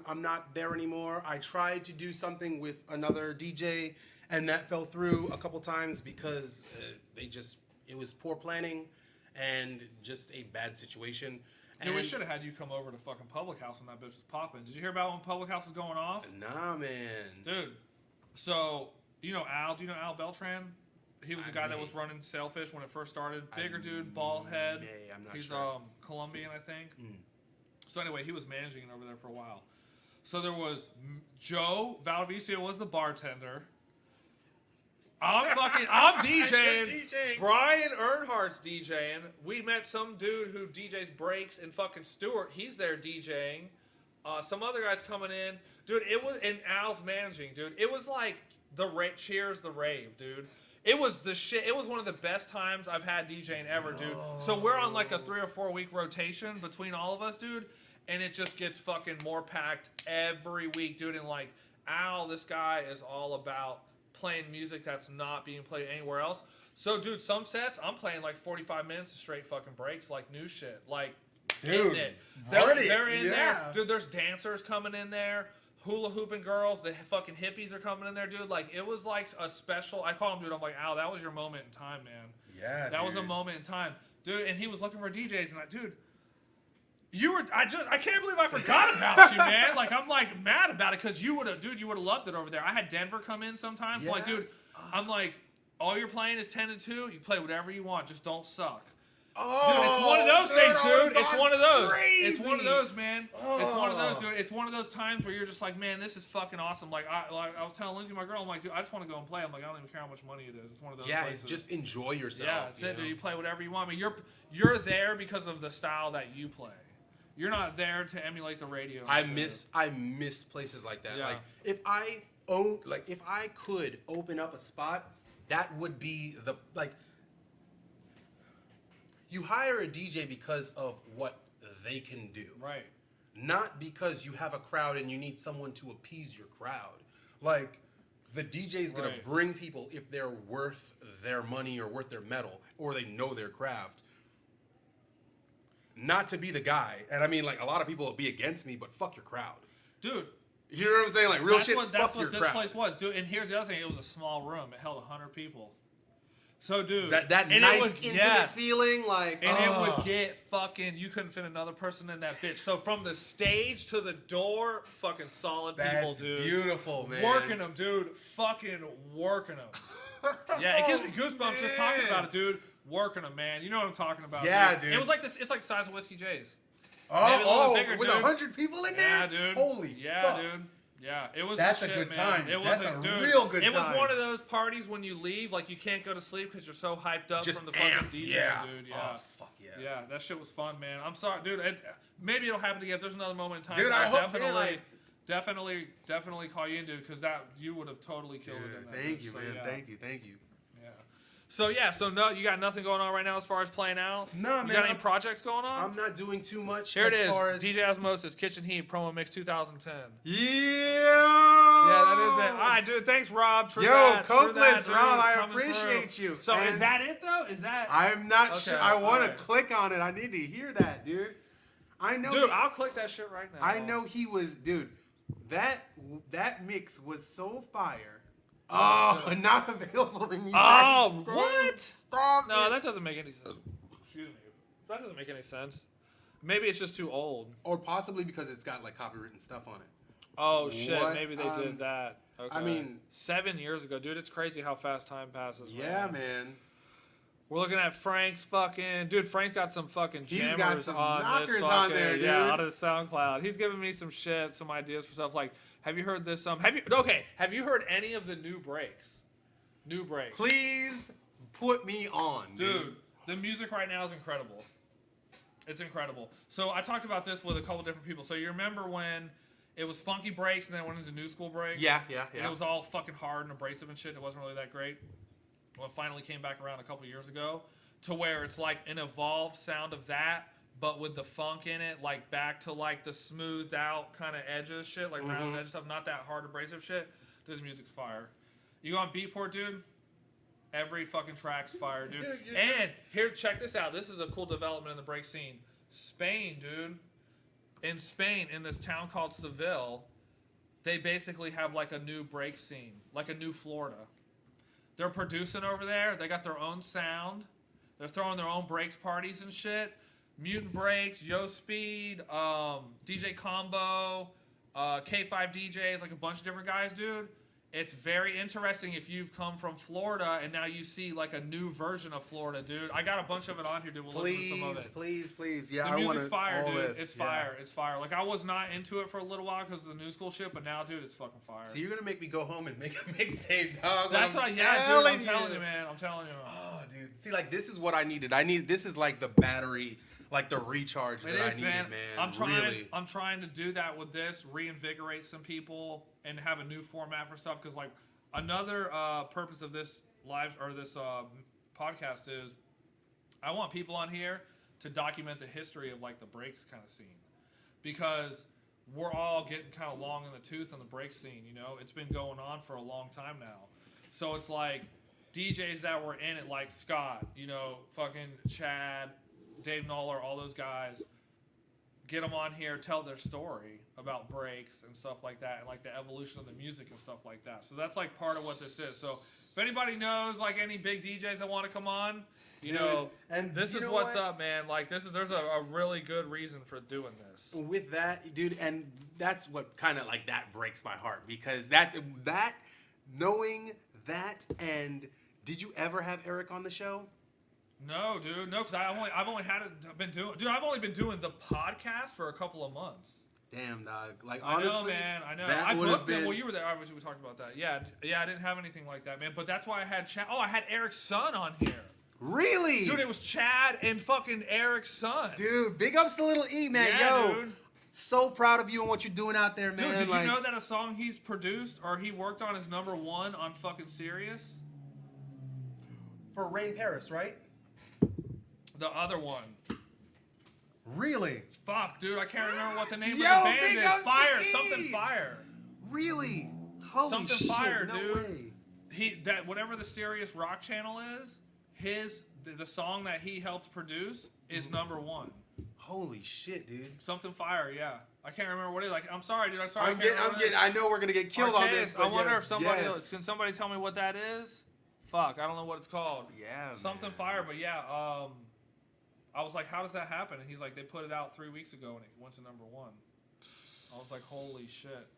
I'm not there anymore. I tried to do something with another DJ, and that fell through a couple times because it was poor planning and just a bad situation. Dude, we And- should have had you come over to fucking Public House when that bitch was popping. Did you hear about when Public House was going off? Nah, man. Dude, so, you know Al? Do you know Al Beltran? He was the guy that was running Sailfish when it first started. Bigger dude, bald head. I'm not He's sure. Colombian, I think. So anyway, he was managing it over there for a while. So there was Joe Valdivieso was the bartender. I'm DJing. DJing. Brian Earnhardt's DJing. We met some dude who DJs breaks in fucking Stewart. He's there DJing. Some other guys coming in. Dude, it was, and Al's managing, dude. It was like Cheers the rave, dude. It was the shit. It was one of the best times I've had DJing ever, dude. So we're on like a 3 or 4 week rotation between all of us, dude. And it just gets fucking more packed every week, dude. And like, Al, this guy is all about playing music that's not being played anywhere else. So, dude, some sets, I'm playing like 45 minutes of straight fucking breaks, like new shit. Like, Dude, it. party, They're in yeah. there. Dude, there's dancers coming in there. Hula hooping girls. The fucking hippies are coming in there, dude. Like, it was like a special. I call him, dude. I'm like, Al, that was your moment in time, man. Yeah, That was a moment in time. Dude, and he was looking for DJs, and I can't believe I forgot about you, man. Like, I'm like mad about it because you would have loved it over there. I had Denver come in sometimes. Yeah. Like, dude, I'm like, all you're playing is 10 to 2. You play whatever you want, just don't suck. Oh, Dude, it's one of those things, dude. It's one of those. Crazy. It's one of those, man. It's one of those, Oh. dude. It's one of those times where you're just like, man, this is fucking awesome. Like I was telling Lindsay, my girl, I'm like, dude, I just want to go and play. I'm like, I don't even care how much money it is. It's one of those places. Just enjoy yourself. Yeah, that's it, know? dude. You play whatever you want. I mean, you're there because of the style that you play. You're not there to emulate the radio. and shit. I miss places like that. Yeah. Like if I could open up a spot, that would be you hire a DJ because of what they can do. Right. Not because you have a crowd and you need someone to appease your crowd. Like, the DJ's gonna Right. bring people if they're worth their money or worth their metal or they know their craft. Not to be the guy. And I mean, like, a lot of people will be against me, but fuck your crowd. Dude, You know what I'm saying? Like, real shit, that's fuck your what this crowd. place was, dude. And here's the other thing: it was a small room. It held 100 people. So, dude, That and nice, it was, intimate yeah, feeling, like, and it would get fucking. You couldn't fit another person in that bitch. So from the stage to the door, fucking solid people, that's dude. beautiful, man. Working them, dude. Fucking working them. Yeah, it gives me goosebumps just talking about it, dude. Working them, man. You know what I'm talking about? Yeah, dude. It was like this. It's like the size of Whiskey J's. Oh, Maybe a little bigger, with dude. 100 people in there? Yeah, dude. Holy yeah, fuck. dude. Yeah, it was. That's the a shit, good man. time. It That's was a dude, real good It was time. one of those parties when you leave, like you can't go to sleep because you're so hyped up Just from the fucking amped, DJ, yeah. dude. Yeah. Oh, fuck yeah. Yeah, that shit was fun, man. I'm sorry, dude. Maybe it'll happen again if there's another moment in time. Dude, I'll I hope, man, definitely call you in, dude, because that you would have totally killed it. In that Thank bitch. you, So, man. yeah. Thank you. Yeah. So no, you got nothing going on right now as far as playing out. No, You man, got any I'm- projects going on? I'm not doing too much Here it as is. far as... DJ Osmosis Kitchen Heat promo mix 2010. Yeah! Yeah, that is it. All right, dude. Thanks, Rob. True Yo, that, true Cokeless, that, dude, Rob, I coming appreciate through. you. So And is that it though? Is that? I'm not Okay, sure. I want to alright. click on it. I need to hear that, dude. I know. Dude, I'll click that shit right now. I know he was, dude. That mix was so fire. Oh, not available in the United States. what? Stop No, it. that doesn't make any sense. Excuse me. That doesn't make any sense. Maybe it's just too old. Or possibly because it's got like copywritten stuff on it. Oh shit! What? Maybe they did that. Okay. I mean- 7 years ago, dude. It's crazy how fast time passes. Yeah, man. man. We're looking at Frank's fucking dude. Frank's got some fucking jammers He's got some on knockers this on fucking, there, dude. Yeah, on his SoundCloud. He's giving me some shit, some ideas for stuff. Like, have you heard this? Have you heard any of the new breaks? New breaks. Please put me on, Dude, the music right now is incredible. It's incredible. So I talked about this with a couple different people. So you remember when it was funky breaks and then it went into new school breaks? Yeah. And it was all fucking hard and abrasive and shit. And it wasn't really that great. Well, it finally came back around a couple years ago to where it's like an evolved sound of that, but with the funk in it, like back to like the smoothed out kind of edges shit, like round edges stuff, not that hard abrasive shit. Dude, the music's fire. You go on Beatport, dude? Every fucking track's fire, dude. And here, check this out. This is a cool development in the break scene. Spain, dude. In Spain, in this town called Seville, they basically have like a new break scene, like a new Florida. They're producing over there. They got their own sound. They're throwing their own breaks parties and shit. Mutant Breaks, Yo Speed, DJ Combo, K5 DJs, like a bunch of different guys, dude. It's very interesting if you've come from Florida and now you see like a new version of Florida, dude. I got a bunch of it on here, dude. We'll listen to some of it. Please. Yeah, the I want music's fire, all dude. this. It's fire. It's fire. Like I was not into it for a little while because of the new school shit, but now, dude, it's fucking fire. So you're gonna make me go home and make a mixtape, dog? That's what I'm telling you, man. I'm telling you. Oh, dude. See, like this is what I needed. This is like the battery, like the recharge that I needed, man. I'm trying to do that with this, reinvigorate some people, and have a new format for stuff. Because like another purpose of this podcast is I want people on here to document the history of like the breaks kind of scene, because we're all getting kind of long in the tooth on the break scene. You know, it's been going on for a long time now. So it's like DJs that were in it, like Scott, you know, fucking Chad, Dave Noller, all those guys, get them on here, tell their story about breaks and stuff like that, and like the evolution of the music and stuff like that. So that's like part of what this is. So if anybody knows like any big DJs that want to come on, you know, and this is what's up, man. Like there's a really good reason for doing this. With that, dude, and that's what kind of like that breaks my heart, because that knowing that. And did you ever have Eric on the show? No, dude, no, because I've only been doing the podcast for a couple of months. Damn, dog. Like honestly, I know, man. I know. I booked him. Well, you were there. Obviously, we talked about that. Yeah. I didn't have anything like that, man. But that's why I had Chad. Oh, I had Eric's son on here. Really? Dude, it was Chad and fucking Eric's son. Dude, big ups to Little E, man. Yeah, yo, dude. So proud of you and what you're doing out there, man. Dude, did you know that a song he's produced or he worked on is #1 on fucking Sirius? For Rain Paris, right? The other one. Really? Fuck, dude, I can't remember what the name of the Yo, band big is. ups to Fire, E! something fire. Really? Holy something shit! fire, No dude. way. Whatever the Sirius Rock channel is, the song that he helped produce is #1. Holy shit, dude. Something fire, yeah. I can't remember what it is. Like, I'm sorry, dude. I know we're gonna get killed on this. I wonder if somebody else. Can somebody tell me what that is? Fuck, I don't know what it's called. Yeah, something man. fire, but yeah. I was like, how does that happen? And he's like, they put it out 3 weeks ago and it went to #1. I was like, holy shit.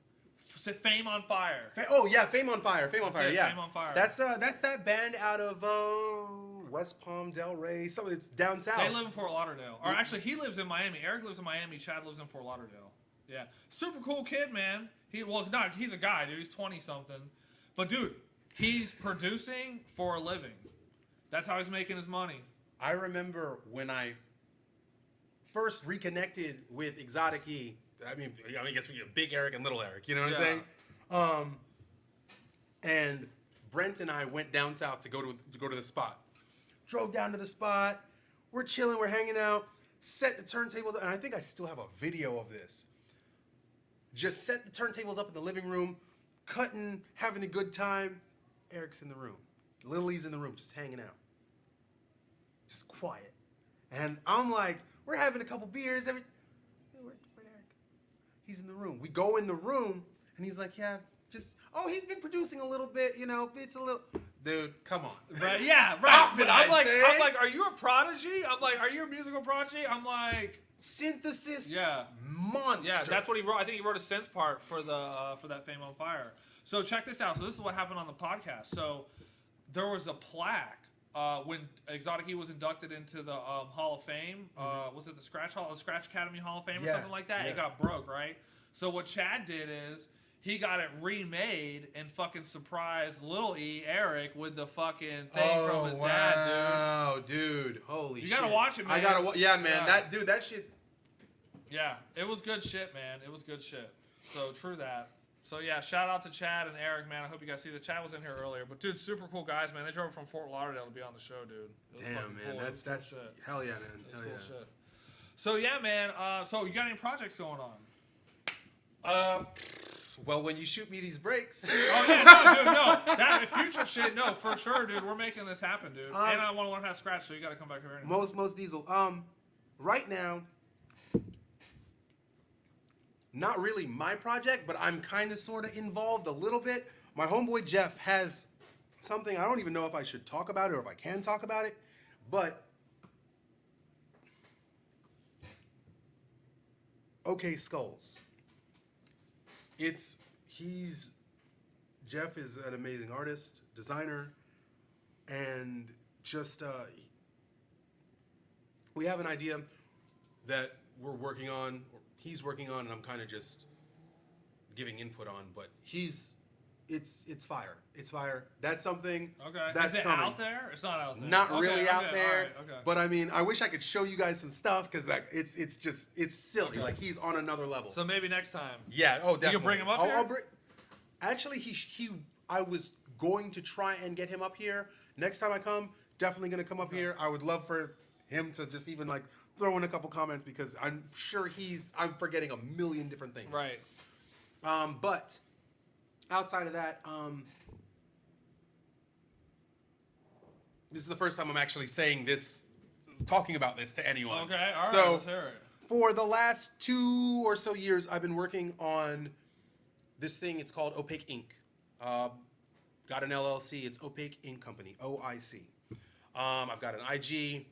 Fame on Fire. Oh yeah, Fame on Fire. Yeah, Fame on Fire. That's that band out of West Palm, Del Rey. Something it's down south. They live in Fort Lauderdale. Or actually, he lives in Miami. Eric lives in Miami. Chad lives in Fort Lauderdale. Yeah, super cool kid, man. He's a guy, dude. He's 20 something. But dude, he's producing for a living. That's how he's making his money. I remember when I first reconnected with Exotic E. I guess we get Big Eric and Little Eric. You know what I'm saying? And Brent and I went down south to go to the spot. Drove down to the spot. We're chilling. We're hanging out. Set the turntables up, and I think I still have a video of this. Just set the turntables up in the living room, cutting, having a good time. Eric's in the room. Little E's in the room, just hanging out. Just quiet. And I'm like, we're having a couple beers. Where'd Eric? He's in the room. We go in the room, and he's like, yeah, he's been producing a little bit, it's a little. Dude, come on. But yeah, right. But I'm like, are you a prodigy? I'm like, are you a musical prodigy? I'm like, synthesis. Yeah. Monster. Yeah, that's what he wrote. I think he wrote a synth part for that Fame on Fire. So check this out. So this is what happened on the podcast. So there was a plaque when Exotic E was inducted into the Hall of Fame, was it the Scratch Academy Hall of Fame or something like that? Yeah. It got broke, right? So what Chad did is he got it remade and fucking surprised Lil E, Eric, with the fucking thing from his dad, dude. Wow, dude. Holy shit. You gotta watch it, man. I gotta watch. Yeah, man. Yeah. That shit. Yeah, it was good shit, man. It was good shit. So true that. So yeah, shout out to Chad and Eric, man. I hope you guys see the Chad was in here earlier. But dude, super cool guys, man. They drove from Fort Lauderdale to be on the show, dude. It was Damn, fucking man. cool. That's cool shit. hell yeah, man. That's Hell cool yeah. shit. So yeah, man. So you got any projects going on? Well, when you shoot me these breaks. Oh yeah, no, dude, no. That future shit, no, for sure, dude. We're making this happen, dude. And I want to learn how to scratch, so you got to come back here. Anyway. Most Diesel. Right now, not really my project, but I'm kind of sort of involved a little bit. My homeboy Jeff has something, I don't even know if I should talk about it or if I can talk about it, but Okay Skulls. Jeff is an amazing artist, designer, and just we have an idea that we're working on, or he's working on, and I'm kind of just giving input on, but it's fire. It's fire. That's something. Okay. That's Is it coming. out there? It's not out there. Not Okay, really out okay, there. all right, okay. But I mean, I wish I could show you guys some stuff because like it's silly. Okay. Like he's on another level. So maybe next time. Yeah. Oh, definitely. You can bring him up here? Actually, I was going to try and get him up here. Next time I come, definitely going to come up here. I would love for him to just even like throw in a couple comments because I'm sure I'm forgetting a million different things. Right. But outside of that, this is the first time I'm actually saying this, talking about this to anyone. Okay, all right, so, let's hear it. For the last 2 or so years, I've been working on this thing. It's called Opaque Ink. Got an LLC. It's Opaque Ink Company, OIC. I've got an IG,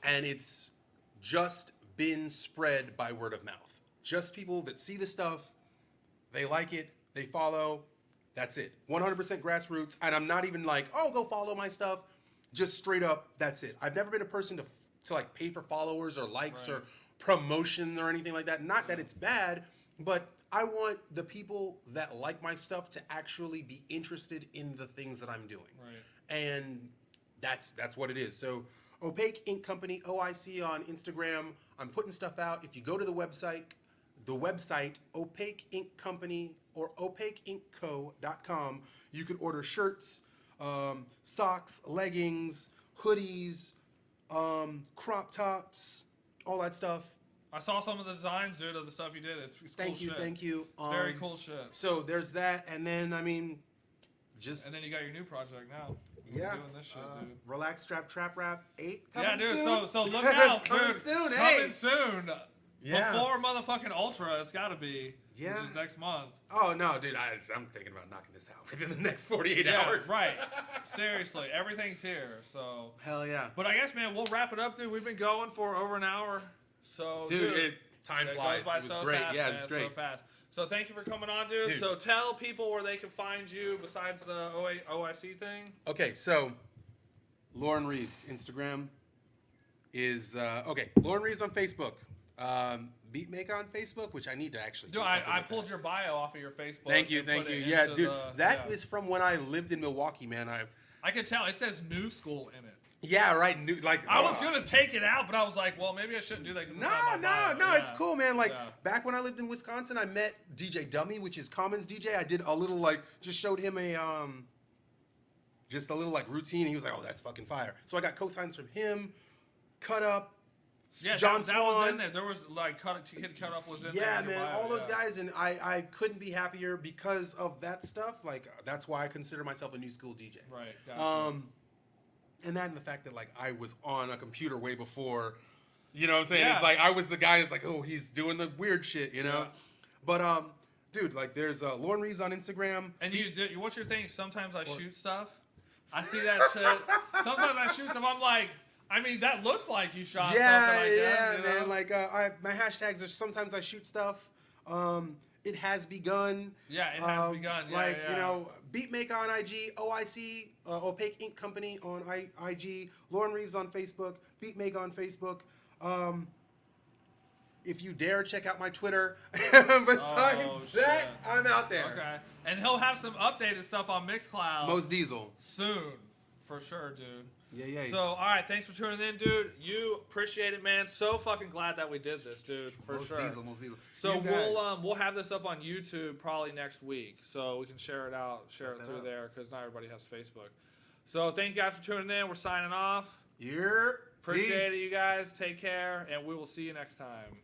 and it's just been spread by word of mouth. Just people that see the stuff, they like it, they follow. That's it. 100% grassroots, and I'm not even like, oh, go follow my stuff. Just straight up, that's it. I've never been a person to like pay for followers or likes or promotion or anything like that. Not that it's bad, but I want the people that like my stuff to actually be interested in the things that I'm doing. Right. And that's what it is. So Opaque Ink Company, OIC on Instagram. I'm putting stuff out. If you go to the website Opaque Ink Company or opakeinkco.com, you can order shirts, socks, leggings, hoodies, crop tops, all that stuff. I saw some of the designs, dude, of the stuff you did. It's cool shit. Thank you. Very cool shit. So there's that, and then I mean, And then you got your new project now. Yeah. Doing this shit, dude. Relax Strap Trap Rap 8 coming Yeah, dude. soon. So look out, coming dude. soon, Coming soon. Yeah. Before motherfucking Ultra, it's got to be. Yeah. Which is next month. Oh no, dude! I'm thinking about knocking this out within the next 48 hours. Right. Seriously, everything's here. So. Hell yeah. But I guess, man, we'll wrap it up, dude. We've been going for over an hour. So, Dude, time flies. Goes by It was so great. fast, Yeah, man, it's great. so fast. So thank you for coming on, dude. So tell people where they can find you besides the OIC thing. Okay, so Loren Reeves Instagram is okay. Loren Reeves on Facebook. Beatmaica on Facebook, which I need to actually do Dude, something I with pulled that. your bio off of your Facebook. Thank you. and put it Yeah, into dude, that yeah. is from when I lived in Milwaukee, man. I could tell. It says New School in it. Yeah, right. I was gonna take it out, but I was like, well, maybe I shouldn't do that. 'Cause it's not my bio. No, it's cool, man. Like Yeah. back when I lived in Wisconsin, I met DJ Dummy, which is Common's DJ. I did a little like just showed him a just a little like routine. And he was like, "Oh, that's fucking fire." So I got cosigns from him, Cut Up, Yeah, Jon that was in Swan. there. There was like Kid Cut Up was in there. Yeah, in your man, bio, all those yeah. guys, and I couldn't be happier because of that stuff. Like that's why I consider myself a new school DJ. Right. Gotcha. And that and the fact that like I was on a computer way before, you know what I'm saying? Yeah. It's like I was the guy that's like, oh, he's doing the weird shit, you know? Yeah. But dude, like there's Loren Reeves on Instagram. And what's your thing? Sometimes I shoot stuff. I see that shit. Sometimes I shoot stuff. I'm like, I mean, that looks like you shot something like that. You know? Man. Like my hashtags are sometimes I shoot stuff. It has begun. Yeah, it has begun. Yeah, like yeah. you know, Beatmaica on IG, OIC, Opaque Ink Company on IG, Loren Reeves on Facebook, Beatmaica on Facebook. If you dare, check out my Twitter. Besides that, I'm out there. Okay. And he'll have some updated stuff on Mixcloud. Most Diesel. Soon. For sure, dude. Yeah. So, all right, thanks for tuning in, dude. You appreciate it, man. So fucking glad that we did this, dude. For Most sure. Diesel. So we'll have this up on YouTube probably next week, so we can share it through there because not everybody has Facebook. So thank you guys for tuning in. We're signing off. Yeah. Appreciate it, you guys. Take care, and we will see you next time.